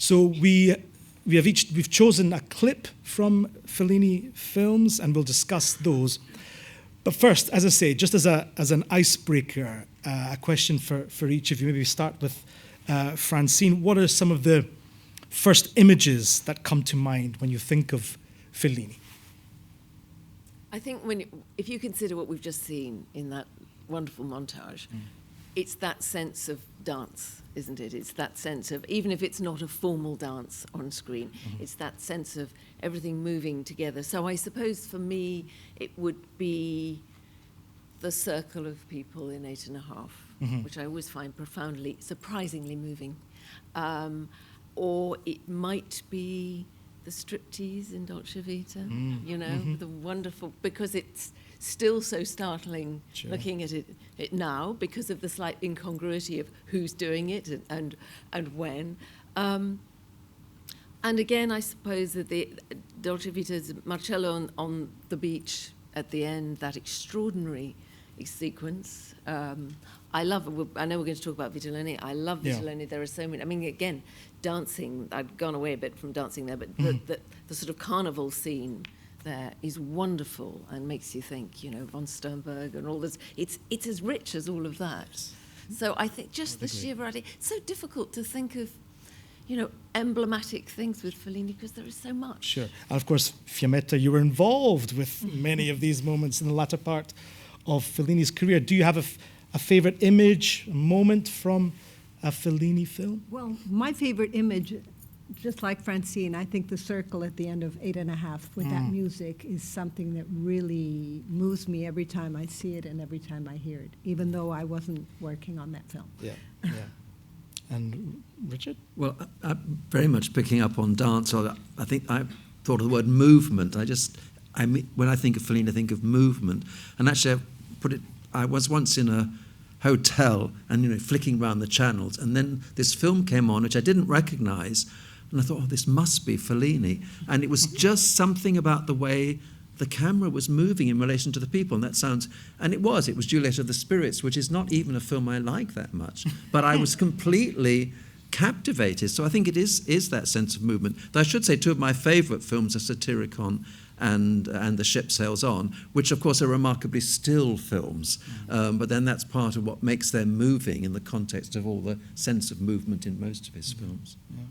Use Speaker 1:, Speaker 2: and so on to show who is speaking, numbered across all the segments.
Speaker 1: So we've chosen a clip from Fellini films, and we'll discuss those. But first, as I say, just as an icebreaker, a question for each of you. Maybe we start with Francine. What are some of the first images that come to mind when you think of Fellini?
Speaker 2: I think if you consider what we've just seen in that wonderful montage, it's that sense of dance, isn't it? It's that sense of, even if it's not a formal dance on screen, it's that sense of everything moving together. So I suppose for me, it would be the circle of people in 8½, which I always find profoundly, surprisingly moving. Or it might be the striptease in Dolce Vita, the wonderful, because it's still so startling looking at it now because of the slight incongruity of who's doing it and when. And again, I suppose that the Dolce Vita's Marcello on the beach at the end, that extraordinary sequence. I know we're going to talk about Vitelloni. I love Vitelloni. There are so many. I mean, again, dancing. I've gone away a bit from dancing there, but the sort of carnival scene there is wonderful and makes you think, von Sternberg and all this. It's as rich as all of that. So I think just the sheer variety. It's so difficult to think of, emblematic things with Fellini because there is so much. Sure.
Speaker 1: And of course, Fiammetta, you were involved with many of these moments in the latter part of Fellini's career. Do you have a favorite image, a moment from a Fellini film?
Speaker 3: Well, my favorite image, just like Francine, I think the circle at the end of 8½ with that music is something that really moves me every time I see it and every time I hear it, even though I wasn't working on that film.
Speaker 1: Yeah. And Richard?
Speaker 4: Well, I'm very much picking up on dance. I think I thought of the word movement. When I think of Fellini, I think of movement. And actually, I was once in a hotel and flicking around the channels, and then this film came on which I didn't recognise, and I thought, this must be Fellini. And it was just something about the way the camera was moving in relation to the people, and it was Juliet of the Spirits, which is not even a film I like that much, but I was completely captivated. So I think it is that sense of movement. Though I should say two of my favourite films are Satyricon and The Ship Sails On, which of course are remarkably still films, but then that's part of what makes them moving in the context of all the sense of movement in most of his films.
Speaker 1: Yeah.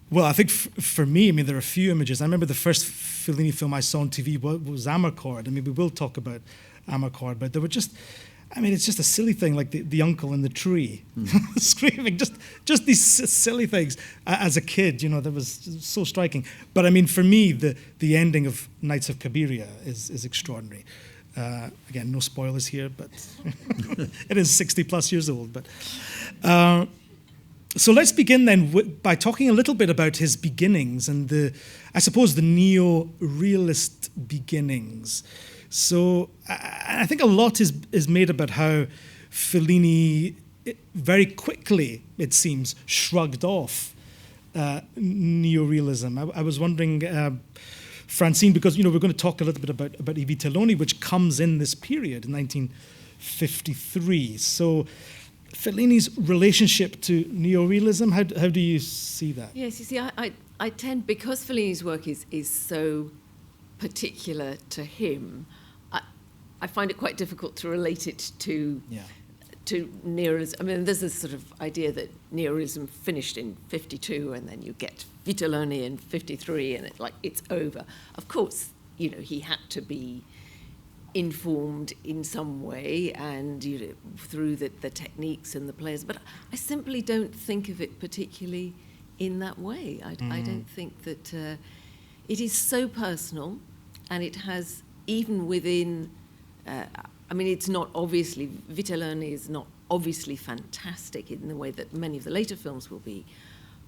Speaker 1: Well, I think for me, there are a few images. I remember the first Fellini film I saw on TV was Amarcord. We will talk about Amarcord, but there were just, it's just a silly thing, like the uncle in the tree screaming, just these silly things. As a kid, that was so striking. But for me, the ending of Nights of Cabiria is extraordinary. Again, no spoilers here, but it is 60 plus years old. But so let's begin then by talking a little bit about his beginnings and the neo-realist beginnings. So I think a lot is made about how Fellini very quickly, it seems, shrugged off neo-realism. I was wondering, Francine, because we're going to talk a little bit about I Vitelloni, which comes in this period in 1953. So Fellini's relationship to neo-realism, how do you see that?
Speaker 2: Yes, you see, I tend, because Fellini's work is so particular to him, I find it quite difficult to relate it to neo-realism. There's this sort of idea that neo-realism finished in 52 and then you get Vitelloni in 53 and it's over. Of course, he had to be informed in some way and through the techniques and the players, but I simply don't think of it particularly in that way. I don't think that it is so personal, and it has, even within it's not obviously, Vitelloni is not obviously fantastic in the way that many of the later films will be,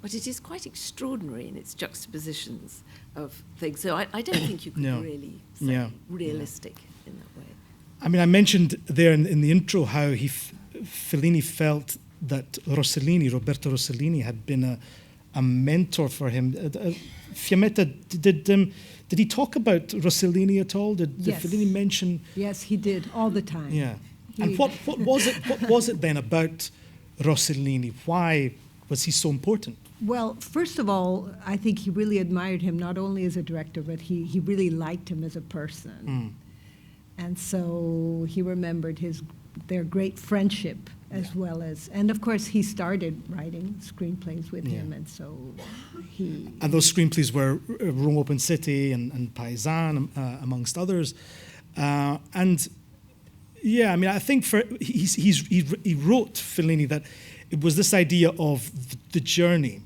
Speaker 2: but it is quite extraordinary in its juxtapositions of things. So I don't think you could really say realistic in that way.
Speaker 1: I mentioned there in the intro how Fellini felt that Roberto Rossellini had been a mentor for him. Fiammetta, did he talk about Rossellini at all? Did Fellini mention?
Speaker 3: Yes, he did, all the time.
Speaker 1: Yeah. And what was it then about Rossellini? Why was he so important?
Speaker 3: Well, first of all, I think he really admired him, not only as a director, but he really liked him as a person. And so he remembered their great friendship as well as, and of course he started writing screenplays with him, and so he...
Speaker 1: And those screenplays were Rome Open City and Paisan, amongst others. And yeah, I mean, I think he wrote Fellini that it was this idea of the journey.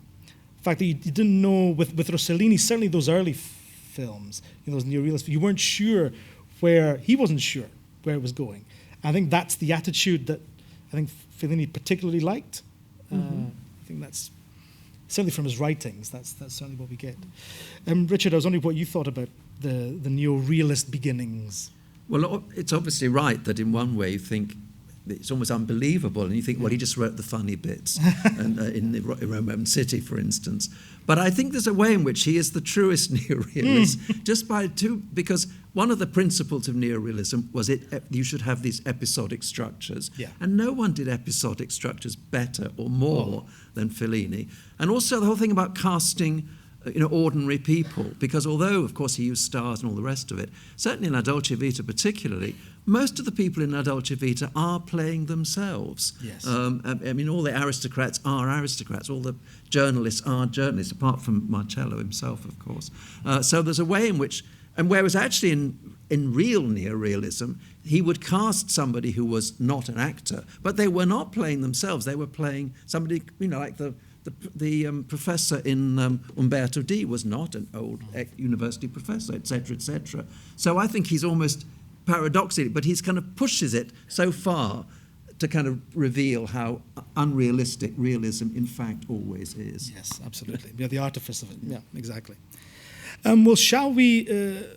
Speaker 1: In fact, you didn't know with Rossellini, certainly those early films, those neo-realist, you weren't sure he wasn't sure where it was going. I think that's the attitude that I think Fellini particularly liked. I think that's certainly from his writings. That's certainly what we get. Richard, I was wondering what you thought about the neo-realist beginnings.
Speaker 4: Well, it's obviously right that in one way you think it's almost unbelievable, and you think, well, he just wrote the funny bits, and in Rome Open City, for instance. But I think there's a way in which he is the truest neo-realist, because one of the principles of neo-realism was you should have these episodic structures, and no one did episodic structures better or more than Fellini. And also the whole thing about casting ordinary people, because although, of course, he used stars and all the rest of it, certainly in La Dolce Vita particularly, most of the people in La Dolce Vita are playing themselves.
Speaker 1: Yes.
Speaker 4: I mean, all the aristocrats are aristocrats, all the journalists are journalists, apart from Marcello himself, of course. So there's a way in which, and whereas actually in real neo-realism, he would cast somebody who was not an actor, but they were not playing themselves, they were playing somebody, like the professor in Umberto D was not an old university professor, etc., etc. So I think he's almost paradoxically, but he's kind of pushes it so far to kind of reveal how unrealistic realism in fact always is.
Speaker 1: Yes, absolutely. Yeah, the artifice of it. Yeah, exactly. Well, shall we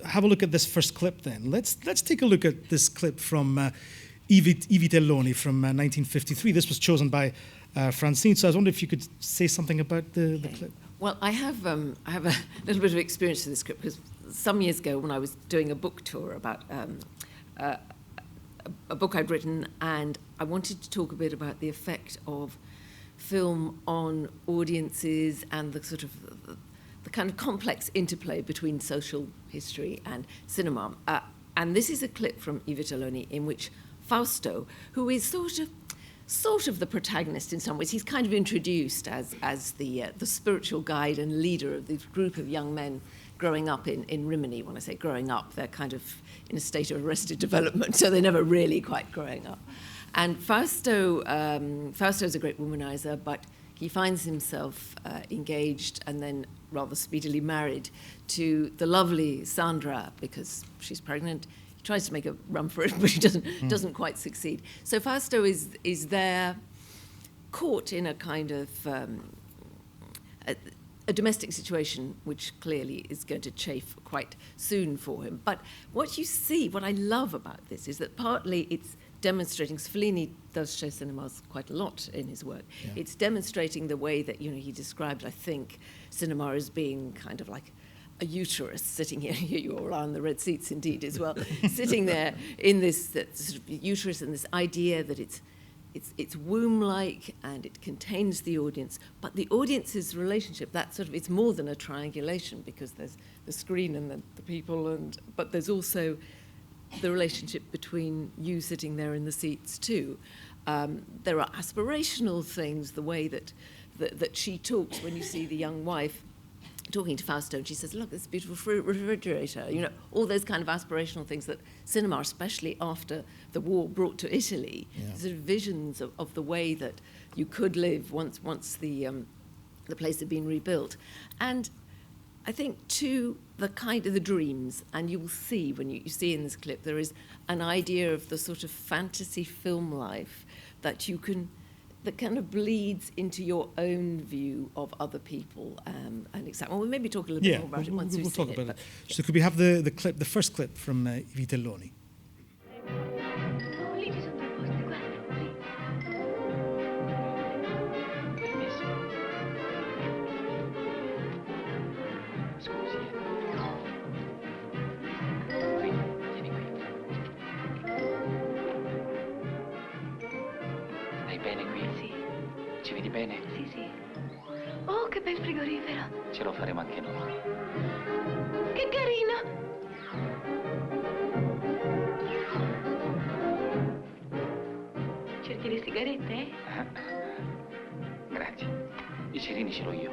Speaker 1: have a look at this first clip then? Let's take a look at this clip from I Vitelloni from 1953. This was chosen by Francine, so I was wondering if you could say something about the clip.
Speaker 2: Well, I have a little bit of experience with this script, because some years ago when I was doing a book tour about a book I'd written, and I wanted to talk a bit about the effect of film on audiences and the sort of the kind of complex interplay between social history and cinema. And this is a clip from I Vitelloni in which Fausto, who is sort of the protagonist in some ways. He's kind of introduced as the spiritual guide and leader of this group of young men growing up in Rimini. When I say growing up, they're kind of in a state of arrested development, so they're never really quite growing up. And Fausto's a great womanizer, but he finds himself engaged and then rather speedily married to the lovely Sandra because she's pregnant. Tries to make a run for it, but he doesn't quite succeed. So Fausto is there, caught in a kind of a domestic situation, which clearly is going to chafe quite soon for him. But what you see, what I love about this, is that partly it's demonstrating. Fellini does show cinemas quite a lot in his work. Yeah. It's demonstrating the way that he described, I think, cinema as being kind of like a uterus sitting here. Here you all are on the red seats, indeed, as well. Sitting there in this sort of uterus and this idea that it's womb-like and it contains the audience, but the audience's relationship, it's more than a triangulation, because there's the screen and the people, but there's also the relationship between you sitting there in the seats too. There are aspirational things, the way that she talks when you see the young wife talking to Fausto, and she says, look, this beautiful refrigerator, all those kind of aspirational things that cinema, especially after the war, brought to Italy, sort of visions of the way that you could live once the place had been rebuilt. And I think, too, the kind of the dreams, and you will see when you see in this clip, there is an idea of the sort of fantasy film life that kind of bleeds into your own view of other people. And exactly. Well, we'll maybe talk a little bit more about it once we've seen it.
Speaker 1: We'll talk about it. So could we have the clip, the first clip from I Vitelloni?
Speaker 5: Stai bene qui?
Speaker 6: Sì.
Speaker 5: Ci vedi bene?
Speaker 6: Sì, sì.
Speaker 5: che bel frigorifero.
Speaker 6: Ce lo faremo anche noi.
Speaker 5: Che carino. Cerchi le sigarette?
Speaker 6: Grazie. I cerini ce l'ho io.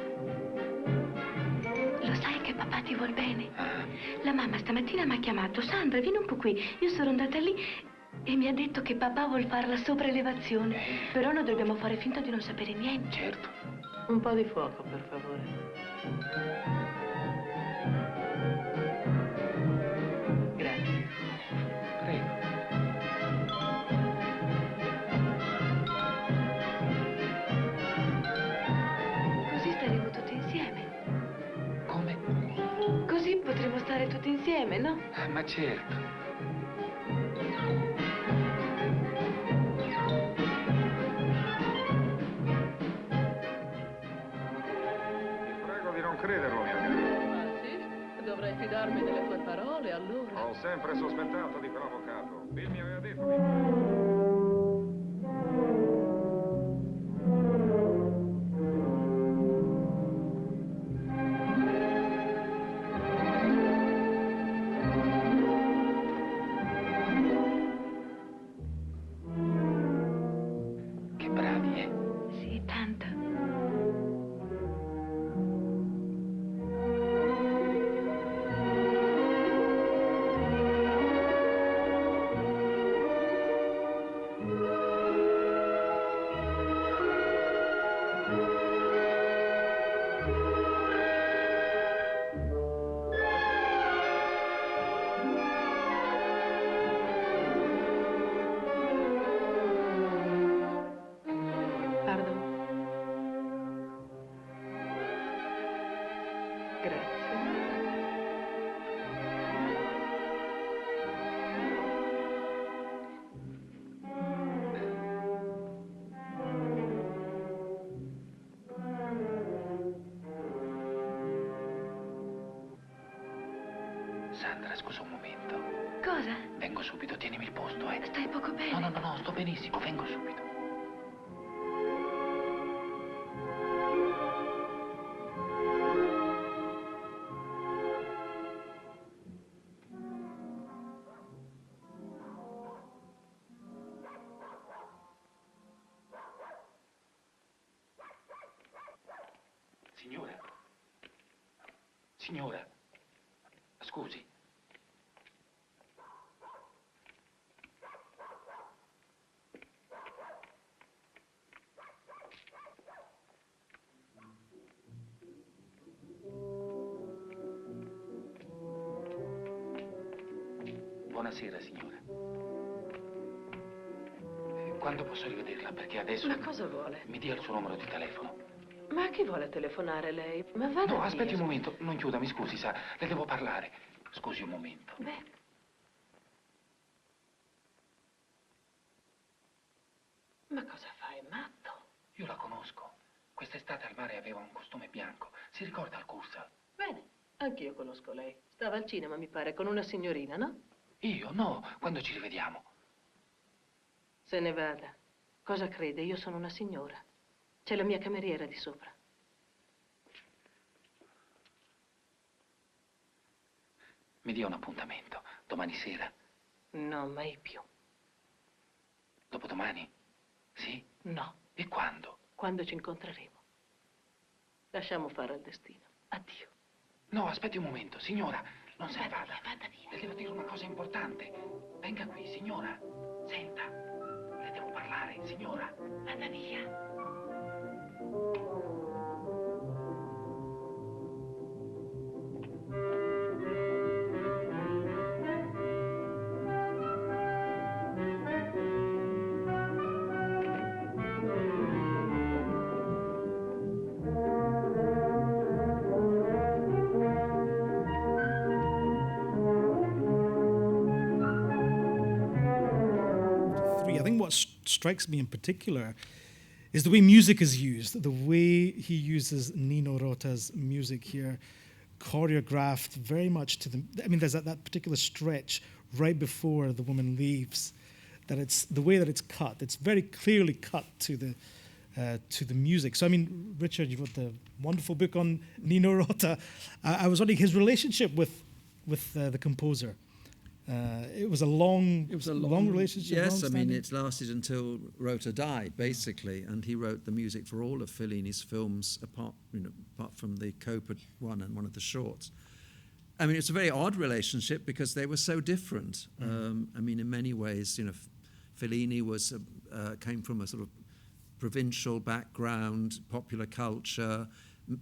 Speaker 5: Lo sai che papà ti vuol bene? La mamma stamattina mi ha chiamato. Sandra, vieni un po' qui. Io sono andata lì e mi ha detto che papà vuol fare la sopraelevazione. Però noi dobbiamo fare finta di non sapere niente.
Speaker 6: Certo.
Speaker 2: Un po' di fuoco, per favore.
Speaker 6: Grazie. Prego.
Speaker 5: Così staremo tutti insieme.
Speaker 6: Come?
Speaker 5: Così potremo stare tutti insieme, no?
Speaker 6: Ma certo.
Speaker 7: Non crederlo, mio caro.
Speaker 2: Ah, sì? Dovrei fidarmi delle tue parole, allora.
Speaker 7: Ho sempre sospettato di provocato. Bill mi aveva detto
Speaker 6: Che bravi, eh?
Speaker 5: Sì, tanto.
Speaker 2: Pardon. Grazie.
Speaker 6: Sandra, scusa un momento.
Speaker 5: Cosa?
Speaker 6: Vengo subito, tienimi il posto, eh.
Speaker 5: Stai poco bene?
Speaker 6: No, sto benissimo, vengo subito. Signora. Signora. Scusi. Buonasera, signora. Quando posso rivederla? Perché adesso...
Speaker 2: Ma cosa vuole?
Speaker 6: Mi dia il suo numero di telefono.
Speaker 2: Ma a chi vuole telefonare lei? Ma vada
Speaker 6: No,
Speaker 2: via.
Speaker 6: aspetti un momento. Non chiuda, mi scusi, sa. Le devo parlare. Scusi un momento.
Speaker 2: Beh, ma cosa fai, matto?
Speaker 6: Io la conosco. Quest'estate al mare aveva un costume bianco. Si ricorda al Cursal?
Speaker 2: Bene, anch'io conosco lei. Stava al cinema, mi pare, con una signorina, no?
Speaker 6: Io? No. Quando ci rivediamo?
Speaker 2: Se ne vada. Cosa crede? Io sono una signora. C'è la mia cameriera di sopra.
Speaker 6: Mi dia un appuntamento. Domani sera?
Speaker 2: No, mai più.
Speaker 6: Dopodomani? Sì?
Speaker 2: No,
Speaker 6: E quando?
Speaker 2: quando ci incontreremo. Lasciamo fare al destino. Addio.
Speaker 6: No, aspetti un momento. Signora, non se ne vada.
Speaker 2: Vada via.
Speaker 6: Le devo dire una cosa importante. Venga qui, signora. Senta. Le devo parlare, signora.
Speaker 2: Vada via.
Speaker 1: I think what strikes me in particular is the way music is used, the way he uses Nino Rota's music here, choreographed very much to the... I mean, there's that particular stretch right before the woman leaves, that it's the way that it's cut. It's very clearly cut to the to the music. So, I mean, Richard, you wrote the wonderful book on Nino Rota. I was wondering his relationship with the composer. It was a long relationship.
Speaker 4: Yes, I mean, it lasted until Rota died, basically, and he wrote the music for all of Fellini's films, apart from the Coppa one and one of the shorts. I mean, it's a very odd relationship because they were so different. I mean, in many ways, Fellini came from a sort of provincial background, popular culture,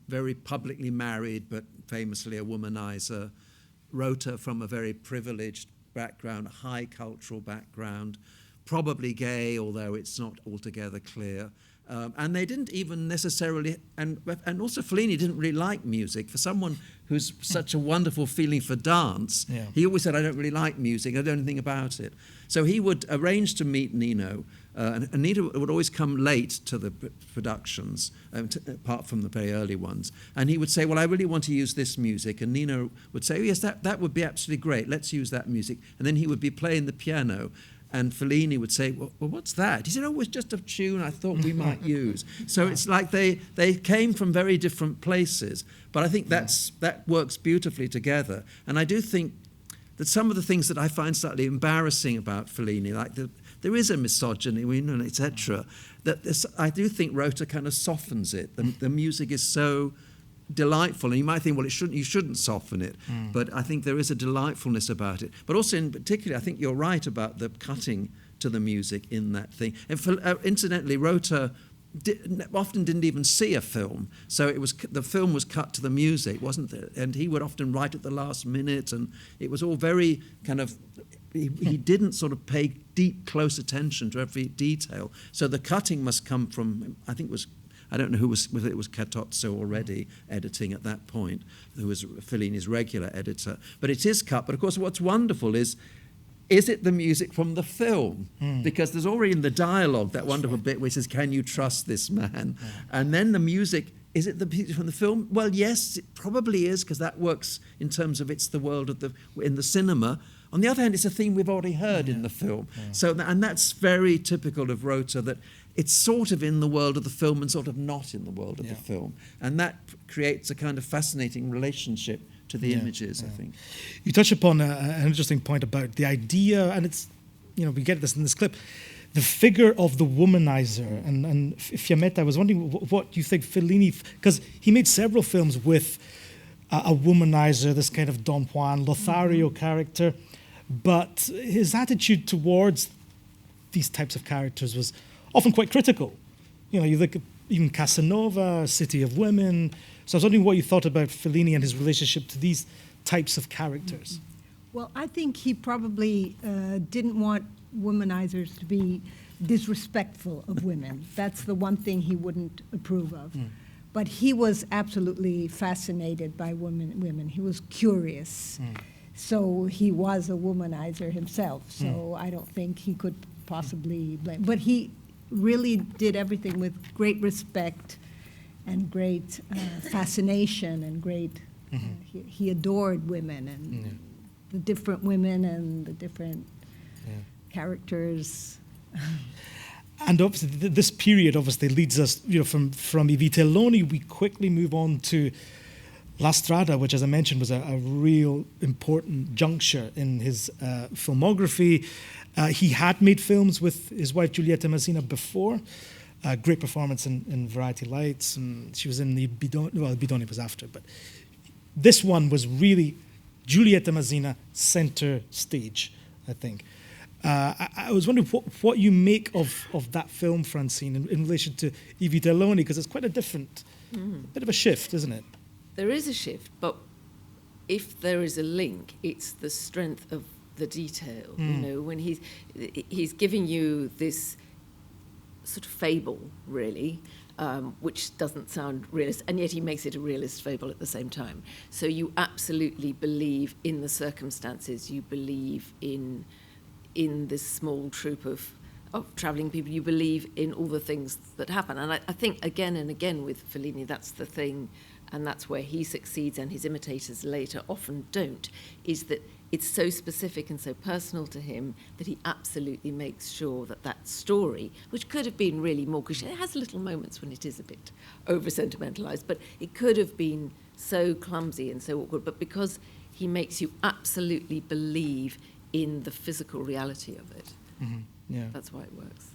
Speaker 4: very publicly married, but famously a womanizer. Rota from a very privileged background, high cultural background, probably gay, although it's not altogether clear. And they didn't even necessarily, and also Fellini didn't really like music. For someone who's such a wonderful feeling for dance, he always said, I don't really like music, I don't know anything about it. So he would arrange to meet Nino, and Nino would always come late to the productions, apart from the very early ones. And he would say, well, I really want to use this music. And Nino would say, oh, yes, that would be absolutely great, let's use that music. And then he would be playing the piano, and Fellini would say, well, what's that? He said, oh, it's just a tune I thought we might use. So it's like they came from very different places. But I think that works beautifully together. And I do think that some of the things that I find slightly embarrassing about Fellini, like there is a misogyny, etc., I do think Rota kind of softens it. The music is so delightful, and you might think, well, you shouldn't soften it, but I think there is a delightfulness about it. But also, in particular, I think you're right about the cutting to the music in that thing. And incidentally, Rota often didn't even see a film, so the film was cut to the music, wasn't it? And he would often write at the last minute, and it was all very kind of. He didn't sort of pay deep, close attention to every detail. So the cutting must come from, I think it was. I don't know whether it was Catozzo already editing at that point, who was Fellini's regular editor. But it is cut. But of course, what's wonderful is it the music from the film? Because there's already in the dialogue that wonderful bit where he says, can you trust this man? And then the music, is it the music from the film? Well, yes, it probably is, because that works in terms of it's the world in the cinema. On the other hand, it's a theme we've already heard in the film. So, and that's very typical of Rota, that it's sort of in the world of the film and sort of not in the world of the film. And that creates a kind of fascinating relationship to the images, I think.
Speaker 1: You touch upon an interesting point about the idea, and it's, we get this in this clip, the figure of the womanizer. And Fiammetta, I was wondering what you think Fellini, because he made several films with a womanizer, this kind of Don Juan, Lothario character, but his attitude towards these types of characters was often quite critical. You look at even Casanova, City of Women. So I was wondering what you thought about Fellini and his relationship to these types of characters.
Speaker 3: Well, I think he probably didn't want womanizers to be disrespectful of women. That's the one thing he wouldn't approve of. But he was absolutely fascinated by women. He was curious. So he was a womanizer himself. So I don't think he could possibly blame. But he really did everything with great respect and great fascination and great. He adored women and the different women and the different characters.
Speaker 1: And obviously, this period obviously leads us, from I Vitelloni, we quickly move on to La Strada, which, as I mentioned, was a real important juncture in his filmography. He had made films with his wife Giulietta Masina before. Great performance in Variety Lights, and she was in the Bidoni. Well, Bidoni was after, but this one was really Giulietta Masina center stage, I think. I was wondering what you make of that film, Francine, in relation to I Vitelloni, because it's quite a different, bit of a shift, isn't it?
Speaker 2: There is a shift, but if there is a link, it's the strength of the detail. When he's giving you this sort of fable, really, which doesn't sound realist, and yet he makes it a realist fable at the same time. So you absolutely believe in the circumstances. You believe in this small troupe of of travelling people. You believe in all the things that happen. And I think again and again with Fellini, that's the thing, and that's where he succeeds and his imitators later often don't, is that it's so specific and so personal to him that he absolutely makes sure that that story, which could have been really more, because it has little moments when it is a bit over-sentimentalised, but it could have been so clumsy and so awkward, but because he makes you absolutely believe in the physical reality of it.
Speaker 1: Mm-hmm. Yeah.
Speaker 2: That's why it works.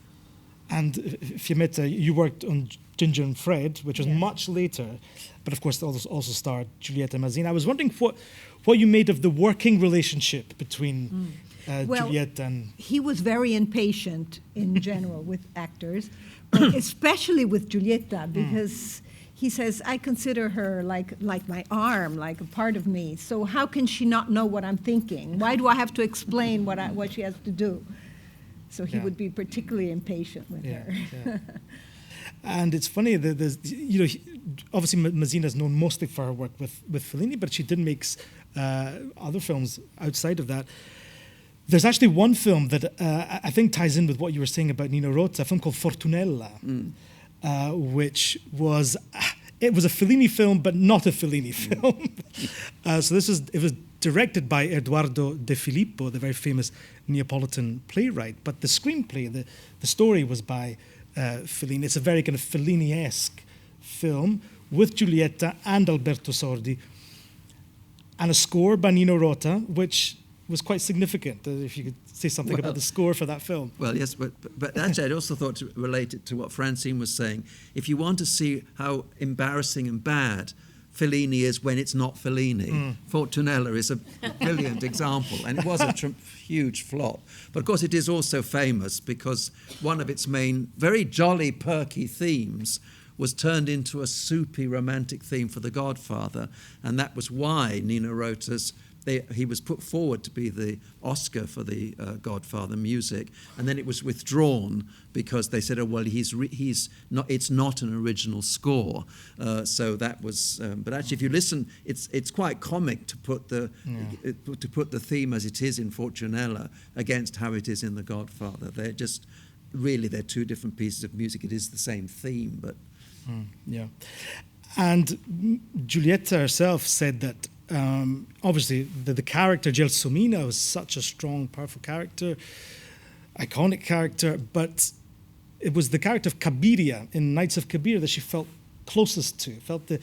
Speaker 1: And Fiammetta, you worked on Ginger and Fred, which was much later, but of course also starred Giulietta Mazzina. I was wondering what you made of the working relationship between Giulietta and...
Speaker 3: He was very impatient in general with actors, but especially with Giulietta, because he says, I consider her like my arm, like a part of me. So how can she not know what I'm thinking? Why do I have to explain what she has to do? So he would be particularly impatient with her.
Speaker 1: Yeah. And it's funny that there's, obviously Mazzina is known mostly for her work with Fellini, but she did make other films outside of that. There's actually one film that I think ties in with what you were saying about Nino Rota, a film called Fortunella, which was a Fellini film, but not a Fellini film. So it was directed by Edoardo De Filippo, the very famous Neapolitan playwright. But the screenplay, the story was by Fellini. It's a very kind of Fellini-esque film with Giulietta and Alberto Sordi, and a score by Nino Rota, which was quite significant. If you could say something about the score for that film.
Speaker 4: Well, yes, but actually I'd also thought to relate it to what Francine was saying. If you want to see how embarrassing and bad Fellini is when it's not Fellini, Fortunella is a brilliant example, and it was a huge flop. But of course it is also famous because one of its main, very jolly, perky themes was turned into a soupy romantic theme for The Godfather, and that was why Nino Rota's he was put forward to be the Oscar for the Godfather music, and then it was withdrawn because they said, "Oh well, he's not. It's not an original score." So that was. But actually, if you listen, it's quite comic to put the theme as it is in Fortunella against how it is in The Godfather. They're two different pieces of music. It is the same theme, but
Speaker 1: And Giulietta herself said that. Obviously, the character Gelsomina was such a strong, powerful character, iconic character, but it was the character of Cabiria in Nights of Cabiria that she felt closest to, felt the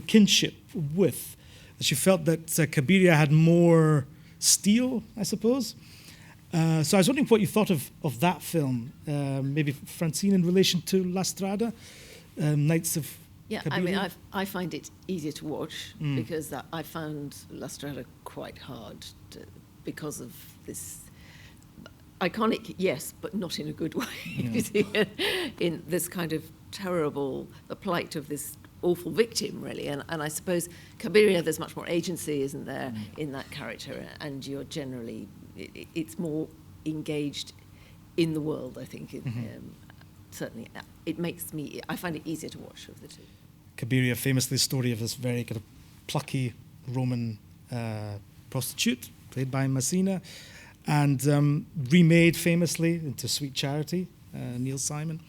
Speaker 1: kinship with. That she felt that Cabiria had more steel, I suppose. So I was wondering what you thought of that film, maybe Francine in relation to La Strada, Nights of Cabiria.
Speaker 2: I mean, I find it easier to watch because I found La Strada quite hard because of this iconic, yes, but not in a good way. In this kind of terrible, the plight of this awful victim, really. And I suppose Cabiria, there's much more agency, isn't there, in that character, and you're generally, it's more engaged in the world, I think. Certainly, I find it easier to watch of the two.
Speaker 1: Cabiria, famously, the story of this very kind of plucky Roman prostitute, played by Mazzina, and remade famously into Sweet Charity, Neil Simon.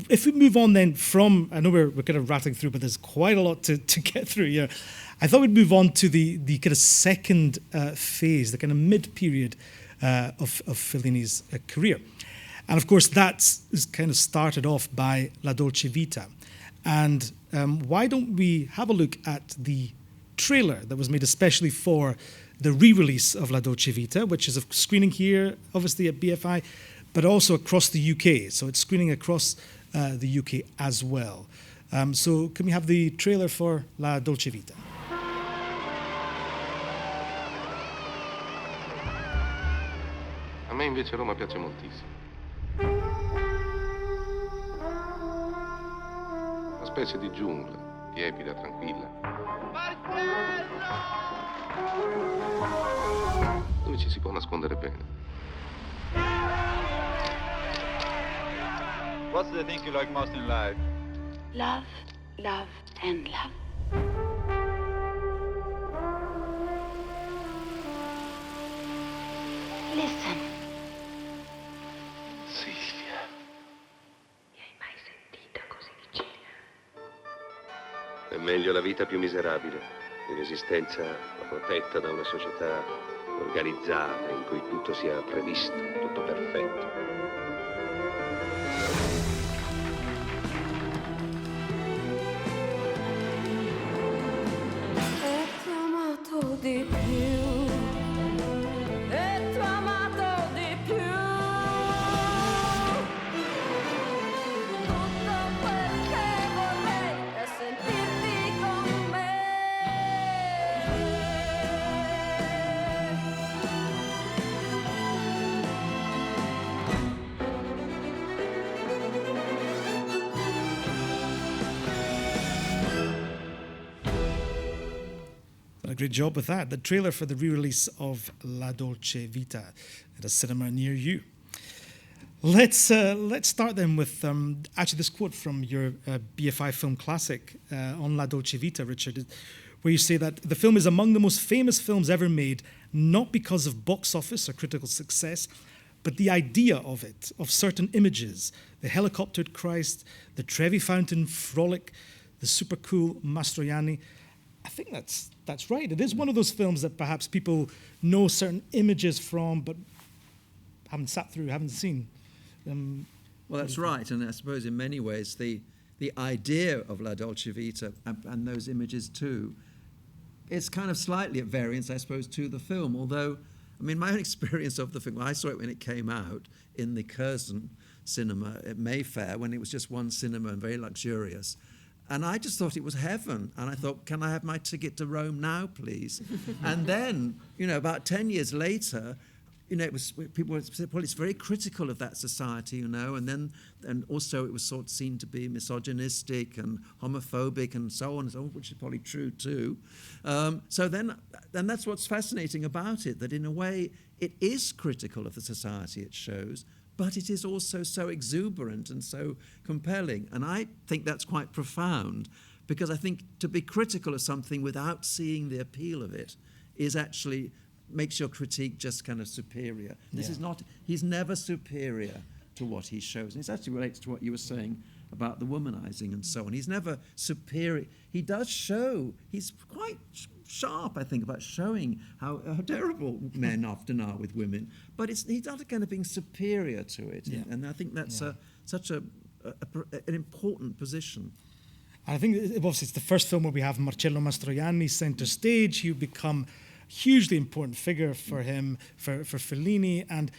Speaker 1: If we move on then from, I know we're kind of rattling through, but there's quite a lot to get through here. I thought we'd move on to the kind of second phase, the kind of mid-period of Fellini's career. And of course, that is kind of started off by La Dolce Vita. And why don't we have a look at the trailer that was made especially for the re-release of La Dolce Vita, which is a screening here, obviously at BFI, but also across the UK. So it's screening across the UK as well. So can we have the trailer for La Dolce Vita?
Speaker 7: A me invece Roma piace moltissimo. Una specie di giungla, tiepida, tranquilla. Dove ci si può nascondere bene.
Speaker 8: What's the thing you like most in life?
Speaker 5: Love, love, and love. Listen.
Speaker 7: È meglio la vita più miserabile, in esistenza protetta da una società organizzata in cui tutto sia previsto, tutto perfetto.
Speaker 9: E t'ho amato di più, e t'ho amato di più. Tutto quel che vorrei è sentirti con me.
Speaker 1: A great job with that. The trailer for the re-release of La Dolce Vita at a cinema near you. Let's start then with actually this quote from your BFI film classic on La Dolce Vita, Richard, where you say that the film is among the most famous films ever made, not because of box office or critical success, but the idea of it, of certain images, the helicoptered Christ, the Trevi Fountain frolic, the super cool Mastroianni. I think that's right. It is one of those films that perhaps people know certain images from, but haven't sat through, haven't seen.
Speaker 4: Well, that's right, and I suppose in many ways the idea of La Dolce Vita and those images too is kind of slightly at variance, I suppose, to the film. Although, I mean, my own experience of the film, I saw it when it came out in the Curzon cinema at Mayfair, when it was just one cinema and very luxurious. And I just thought it was heaven. And I thought, can I have my ticket to Rome now, please? And then, about 10 years later, it was people said, well, it's very critical of that society, and also it was sort of seen to be misogynistic and homophobic and so on and so on, which is probably true too. So then that's what's fascinating about it, that in a way it is critical of the society it shows, but it is also so exuberant and so compelling. And I think that's quite profound, because I think to be critical of something without seeing the appeal of it is actually makes your critique just kind of superior. This is not, he's never superior to what he shows. And it actually relates to what you were saying about the womanizing and so on. He's never superior. He does show, he's quite sharp, I think, about showing how terrible men often are with women, but he's not kind of being superior to it. Yeah. And I think that's such an important position.
Speaker 1: I think obviously it's the first film where we have Marcello Mastroianni center stage. He'll become hugely important figure for him, for Fellini, and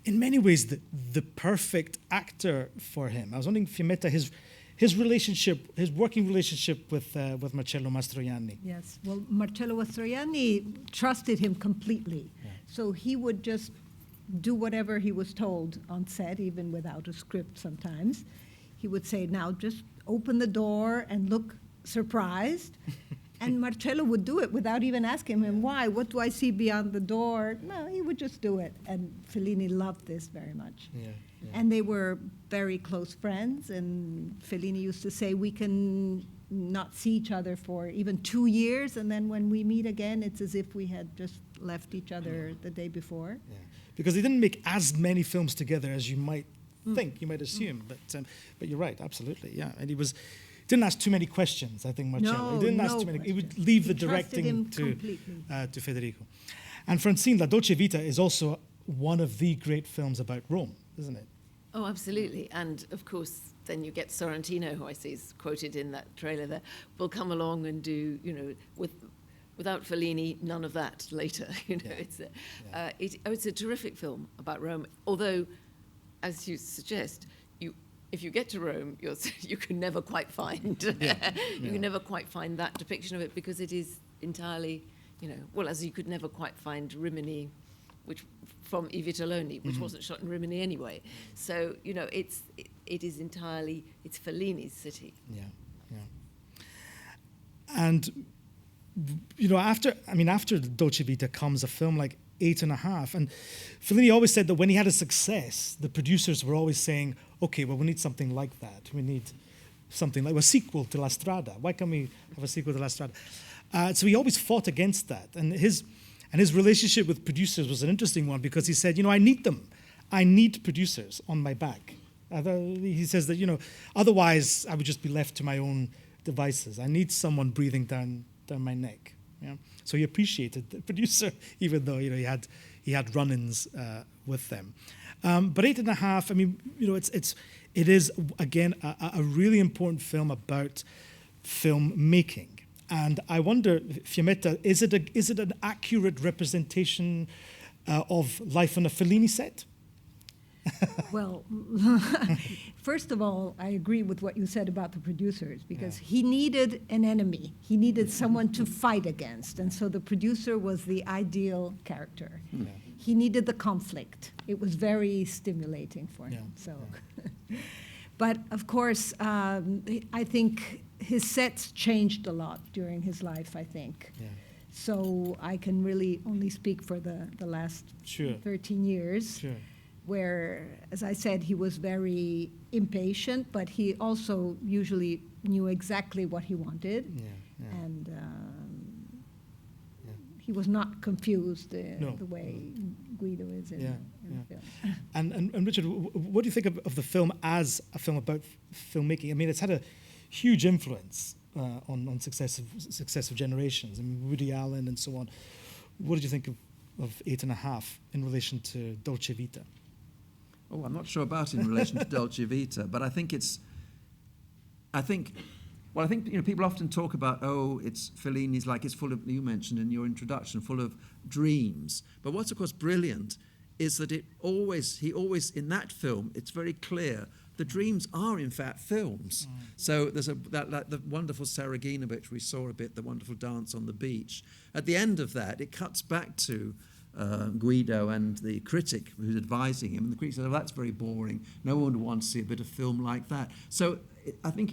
Speaker 1: in many ways the perfect actor for him. I was wondering, Fiammetta, his relationship, his working relationship with Marcello Mastroianni.
Speaker 3: Yes, well, Marcello Mastroianni trusted him completely, so he would just do whatever he was told on set, even without a script sometimes. He would say, now just open the door and look surprised. And Marcello would do it without even asking him why. What do I see beyond the door? No, he would just do it. And Fellini loved this very much. Yeah. And they were very close friends. And Fellini used to say, we can not see each other for even 2 years. And then when we meet again, it's as if we had just left each other the day before.
Speaker 1: Yeah. Because they didn't make as many films together as you might think, you might assume. But you're right, absolutely, yeah. And he didn't ask too many questions, I think, Marcello. He didn't ask too many. He would leave the directing to Federico. And Francine, La Dolce Vita is also one of the great films about Rome, isn't it?
Speaker 2: Oh, absolutely. And of course, then you get Sorrentino, who I see is quoted in that trailer there, will come along and do, without Fellini, none of that later. It's a terrific film about Rome. Although, as you suggest, if you get to Rome, you can never quite find you can never quite find that depiction of it, because it is entirely, as you could never quite find Rimini, which from I Vitelloni, which wasn't shot in Rimini anyway. So it is entirely, it's Fellini's city.
Speaker 1: Yeah. And after the Dolce Vita comes a film like 8.5, and Fellini always said that when he had a success, the producers were always saying, okay, well, we need something like that. We need something like a sequel to La Strada. Why can't we have a sequel to La Strada? So he always fought against that. And his relationship with producers was an interesting one, because he said, I need them. I need producers on my back He says that, otherwise I would just be left to my own devices. I need someone breathing down my neck. Yeah? So he appreciated the producer, even though he had run-ins with them. But 8.5. I mean, it is again a really important film about film making. And I wonder, Fiammetta, is it an accurate representation of life on a Fellini set?
Speaker 3: Well, first of all, I agree with what you said about the producers, because he needed an enemy. He needed someone to fight against. And so the producer was the ideal character. Yeah. He needed the conflict. It was very stimulating for him. So, but of course, I think his sets changed a lot during his life, I think. Yeah. So I can really only speak for the last 13 years. Sure. Where, as I said, he was very impatient, but he also usually knew exactly what he wanted. And he was not confused the way Guido is in the film.
Speaker 1: And Richard, what do you think of the film as a film about filmmaking? I mean, it's had a huge influence on successive generations. I mean, Woody Allen and so on. What did you think of 8.5 in relation to Dolce Vita?
Speaker 4: Oh, I'm not sure about in relation to Dolce Vita, but I think people often talk about, it's Fellini's it's full of, you mentioned in your introduction, full of dreams. But what's of course brilliant is that he always in that film, it's very clear the dreams are in fact films. So there's the wonderful Saragina, which we saw a bit, the wonderful dance on the beach. At the end of that, it cuts back to Guido and the critic who's advising him, and the critic says, that's very boring. No one would want to see a bit of film like that. So I think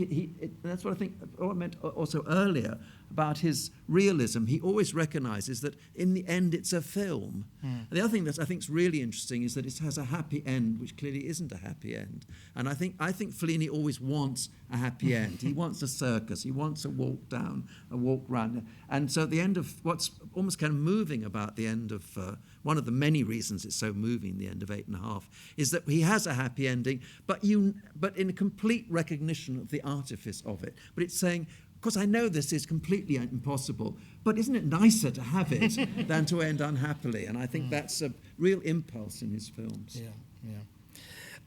Speaker 4: that's what I think. What I meant also earlier about his realism. He always recognises that in the end it's a film. The other thing that I think is really interesting is that it has a happy end, which clearly isn't a happy end. And I think Fellini always wants a happy end. He wants a circus. He wants a walk down, a walk round. And so at the end of what's almost kind of moving about the end of one of the many reasons it's so moving, the end of 8.5, is that he has a happy ending, but in a complete recognition of the artifice of it. But it's saying, of course, I know this is completely impossible, but isn't it nicer to have it than to end unhappily? And I think that's a real impulse in his films.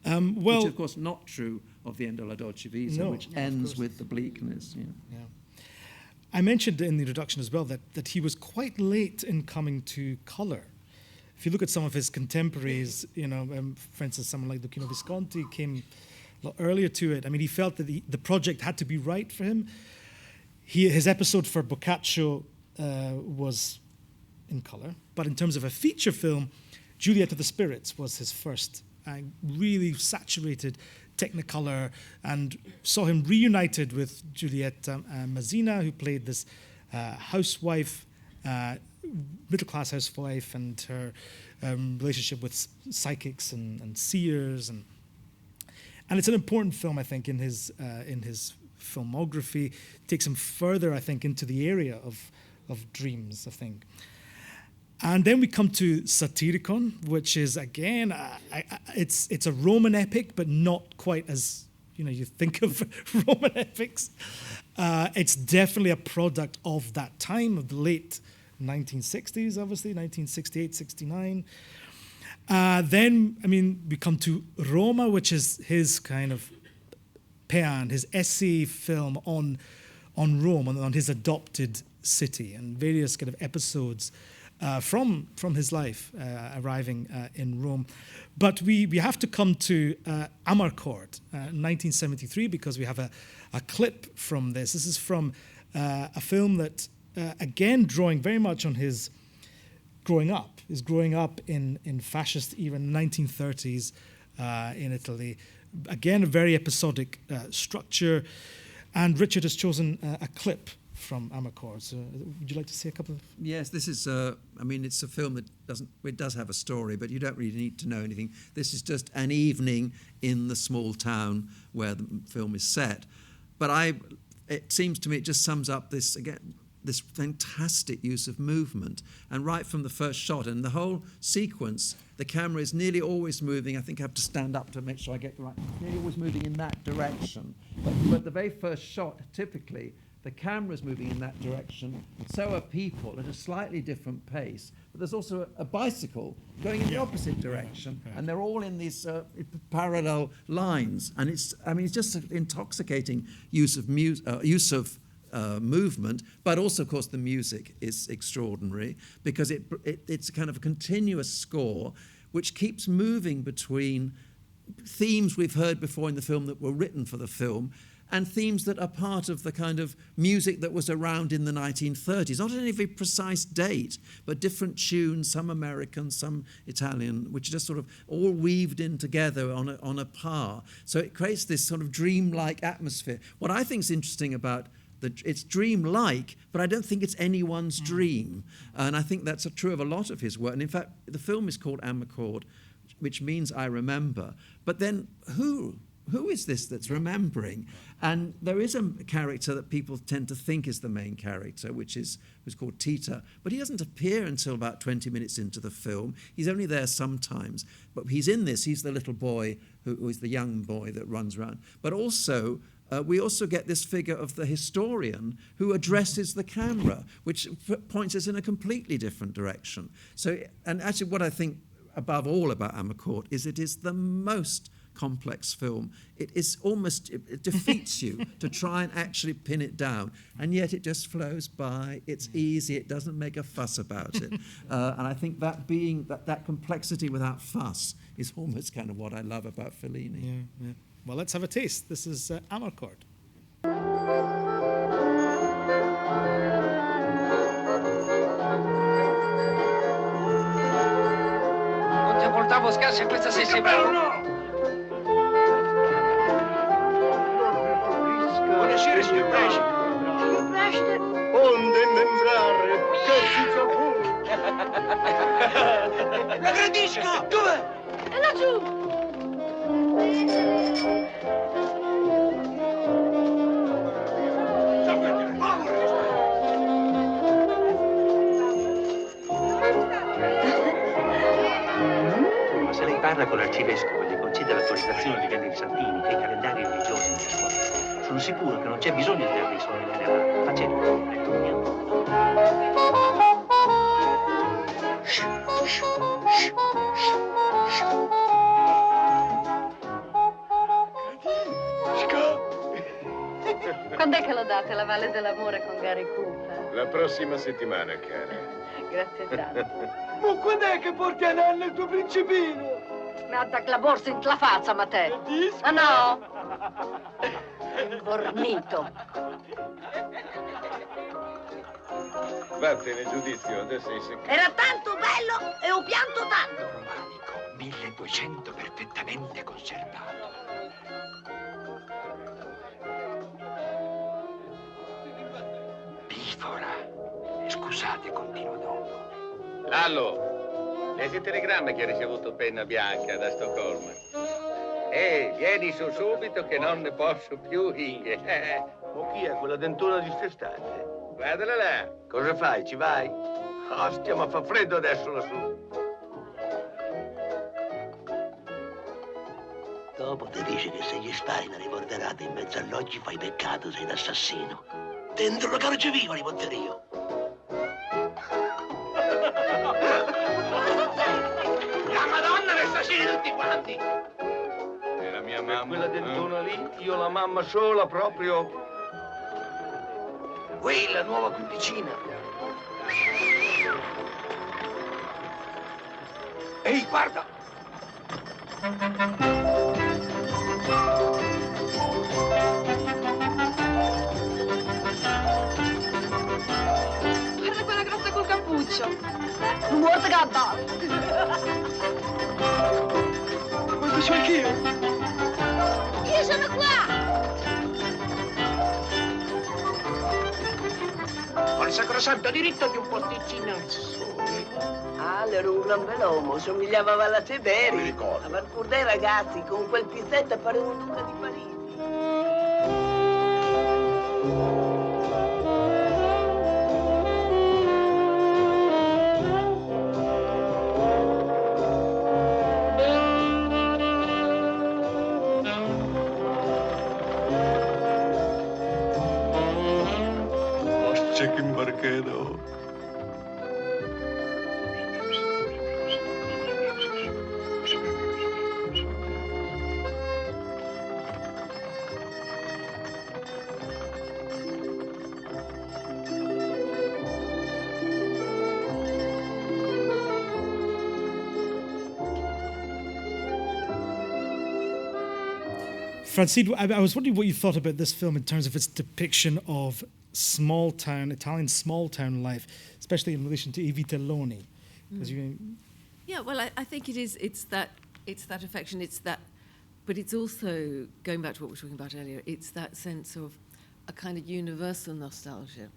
Speaker 4: Which is, of course, not true of the end of La Dolce Vita, which ends with the bleakness.
Speaker 1: I mentioned in the introduction as well that he was quite late in coming to colour. If you look at some of his contemporaries, for instance, someone like Luchino Visconti came a lot earlier to it. I mean, he felt that the project had to be right for him. His episode for Boccaccio was in colour, but in terms of a feature film, Juliet of the Spirits was his first, really saturated Technicolor, and saw him reunited with Juliette Mazzina, who played this housewife, middle-class housewife, and her relationship with psychics and seers, and it's an important film, I think, in his filmography. Takes him further, I think, into the area of dreams, I think. And then we come to Satyricon, which is, again, it's a Roman epic, but not quite as, you think of Roman epics. It's definitely a product of that time, of the late 1960s, obviously, 1968, 69. Then, we come to Roma, which is his kind of paean, his essay film on Rome, on his adopted city, and various kind of episodes from his life arriving in Rome. But we have to come to Amarcord, 1973, because we have a clip from this. This is from a film that, again, drawing very much on his growing up in fascist era, 1930s in Italy. Again, a very episodic structure. And Richard has chosen a clip from Amarcord. So would you like to say a couple of...
Speaker 4: Yes, this is, it's a film that does have a story, but you don't really need to know anything. This is just an evening in the small town where the film is set. But it seems to me it just sums up this, again, this fantastic use of movement. And right from the first shot, and the whole sequence, the camera is nearly always moving. I think I have to stand up to make sure I get the right. It's nearly always moving in that direction. But the very first shot, typically, the camera's moving in that direction. So are people at a slightly different pace. But there's also a bicycle going in the opposite direction, and they're all in these parallel lines. And it's just an intoxicating use of movement, but also, of course, the music is extraordinary because it's a kind of a continuous score which keeps moving between themes we've heard before in the film that were written for the film and themes that are part of the kind of music that was around in the 1930s. Not any very precise date, but different tunes, some American, some Italian, which are just sort of all weaved in together on a par. So it creates this sort of dreamlike atmosphere. What I think is interesting about it's dream-like, but I don't think it's anyone's dream. And I think that's true of a lot of his work. And in fact, the film is called Amarcord, which means I remember. But then who is this that's remembering? And there is a character that people tend to think is the main character, who's called Tita. But he doesn't appear until about 20 minutes into the film. He's only there sometimes. But he's in this. He's the little boy who is the young boy that runs around. But also, we also get this figure of the historian who addresses the camera, which points us in a completely different direction. So, and actually what I think above all about Amarcord is it is the most complex film. It defeats you to try and actually pin it down, and yet it just flows by. It's easy. It doesn't make a fuss about it, and I think that complexity without fuss is almost kind of what I love about Fellini.
Speaker 1: Yeah. Well, let's have a taste. This is Amarcord.
Speaker 6: Non ti portavo scarsi a questa sensibilità. Buonasera, signor Presce.
Speaker 9: Signor Presce?
Speaker 10: Onde membrare, che si fa
Speaker 6: La gradisco! Dov'è?
Speaker 9: È laggiù!
Speaker 11: Ma se lei parla con l'arcivescovo e gli concede l'autorizzazione di vendere i santini e i calendari religiosi nelle scuole, sono sicuro che non c'è bisogno di dare dei soldi nelle mani. Facendo,
Speaker 5: Quando è che lo date la Valle dell'Amore con Gary Cooper?
Speaker 7: La prossima settimana, cara.
Speaker 5: Grazie tanto.
Speaker 10: Ma quando è che porti a nanna il tuo principino?
Speaker 5: Mi attacca la borsa in la faccia, ma te. Ah no? Gormito.
Speaker 7: Vattene, giudizio, adesso sei secco.
Speaker 5: Era tanto bello e ho pianto tanto.
Speaker 11: romanico, 1200 perfettamente conservato. Bifora. Scusate, continuo dopo.
Speaker 7: Lallo, leggi il telegramma che ha ricevuto penna bianca da Stoccolma. Vieni su subito che non ne posso più, Inge.
Speaker 10: Ma chi è quella dentona di quest'estate?
Speaker 7: Guardala là.
Speaker 10: Cosa fai? Ci vai? Stiamo a far freddo adesso lassù. Dopo ti dice che se gli spari una rivolterata in mezzo all'oggi fai peccato, sei un assassino. Dentro la carrozzeria li porterò io.
Speaker 6: La Madonna ne assassini tutti quanti!
Speaker 7: E la mia mamma?
Speaker 10: Quella dentona lì, io la mamma sola proprio.
Speaker 6: Qui la nuova cuticina. Ehi, guarda!
Speaker 5: Guarda quella grossa col cappuccio. Non vuoi sgabbare?
Speaker 10: Questo c'ho anch'io.
Speaker 5: Io sono qua!
Speaker 6: Ho il sacrosanto diritto di un posticino al sole.
Speaker 12: Ah, era un gran bell'uomo, somigliava alla Teberi.
Speaker 6: Mi ricordo.
Speaker 12: Ma pur dei ragazzi, con quel pizzetto pareva un duca di Parigi.
Speaker 10: che imbarquero.
Speaker 1: Francine, I was wondering what you thought about this film in terms of its depiction of Italian small town life, especially in relation to I Vitelloni.
Speaker 2: Yeah, well, I think it is. It's that affection. It's that, but it's also going back to what we were talking about earlier. It's that sense of a kind of universal nostalgia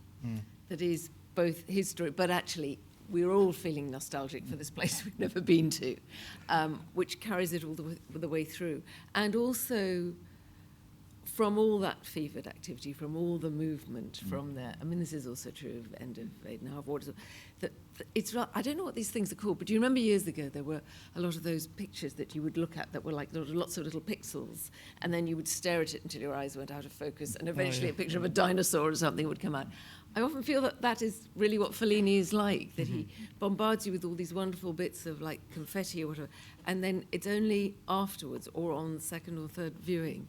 Speaker 2: that is both history, but actually we're all feeling nostalgic for this place we've never been to, which carries it all the way through, and also from all that fevered activity, from all the movement, from there. I mean, this is also true of End of Eight and a Half Waters. That it's, I don't know what these things are called, but do you remember years ago there were a lot of those pictures that you would look at that were like lots of little pixels, and then you would stare at it until your eyes went out of focus, and eventually a picture of a dinosaur or something would come out. I often feel that is really what Fellini is like, that he bombards you with all these wonderful bits of like confetti or whatever, and then it's only afterwards or on second or third viewing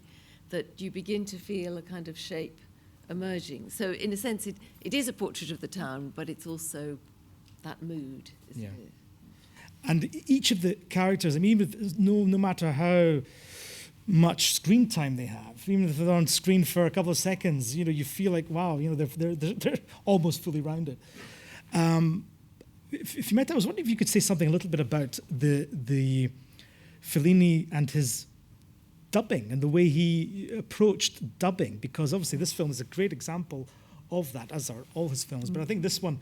Speaker 2: that you begin to feel a kind of shape emerging. So in a sense, it is a portrait of the town, but it's also that mood.
Speaker 1: Yeah. And each of the characters, I mean, no matter how much screen time they have, even if they're on screen for a couple of seconds, you feel like, wow, they're almost fully rounded. Fiammetta, I was wondering if you could say something a little bit about the Fellini and his dubbing and the way he approached dubbing, because obviously this film is a great example of that, as are all his films. But I think this one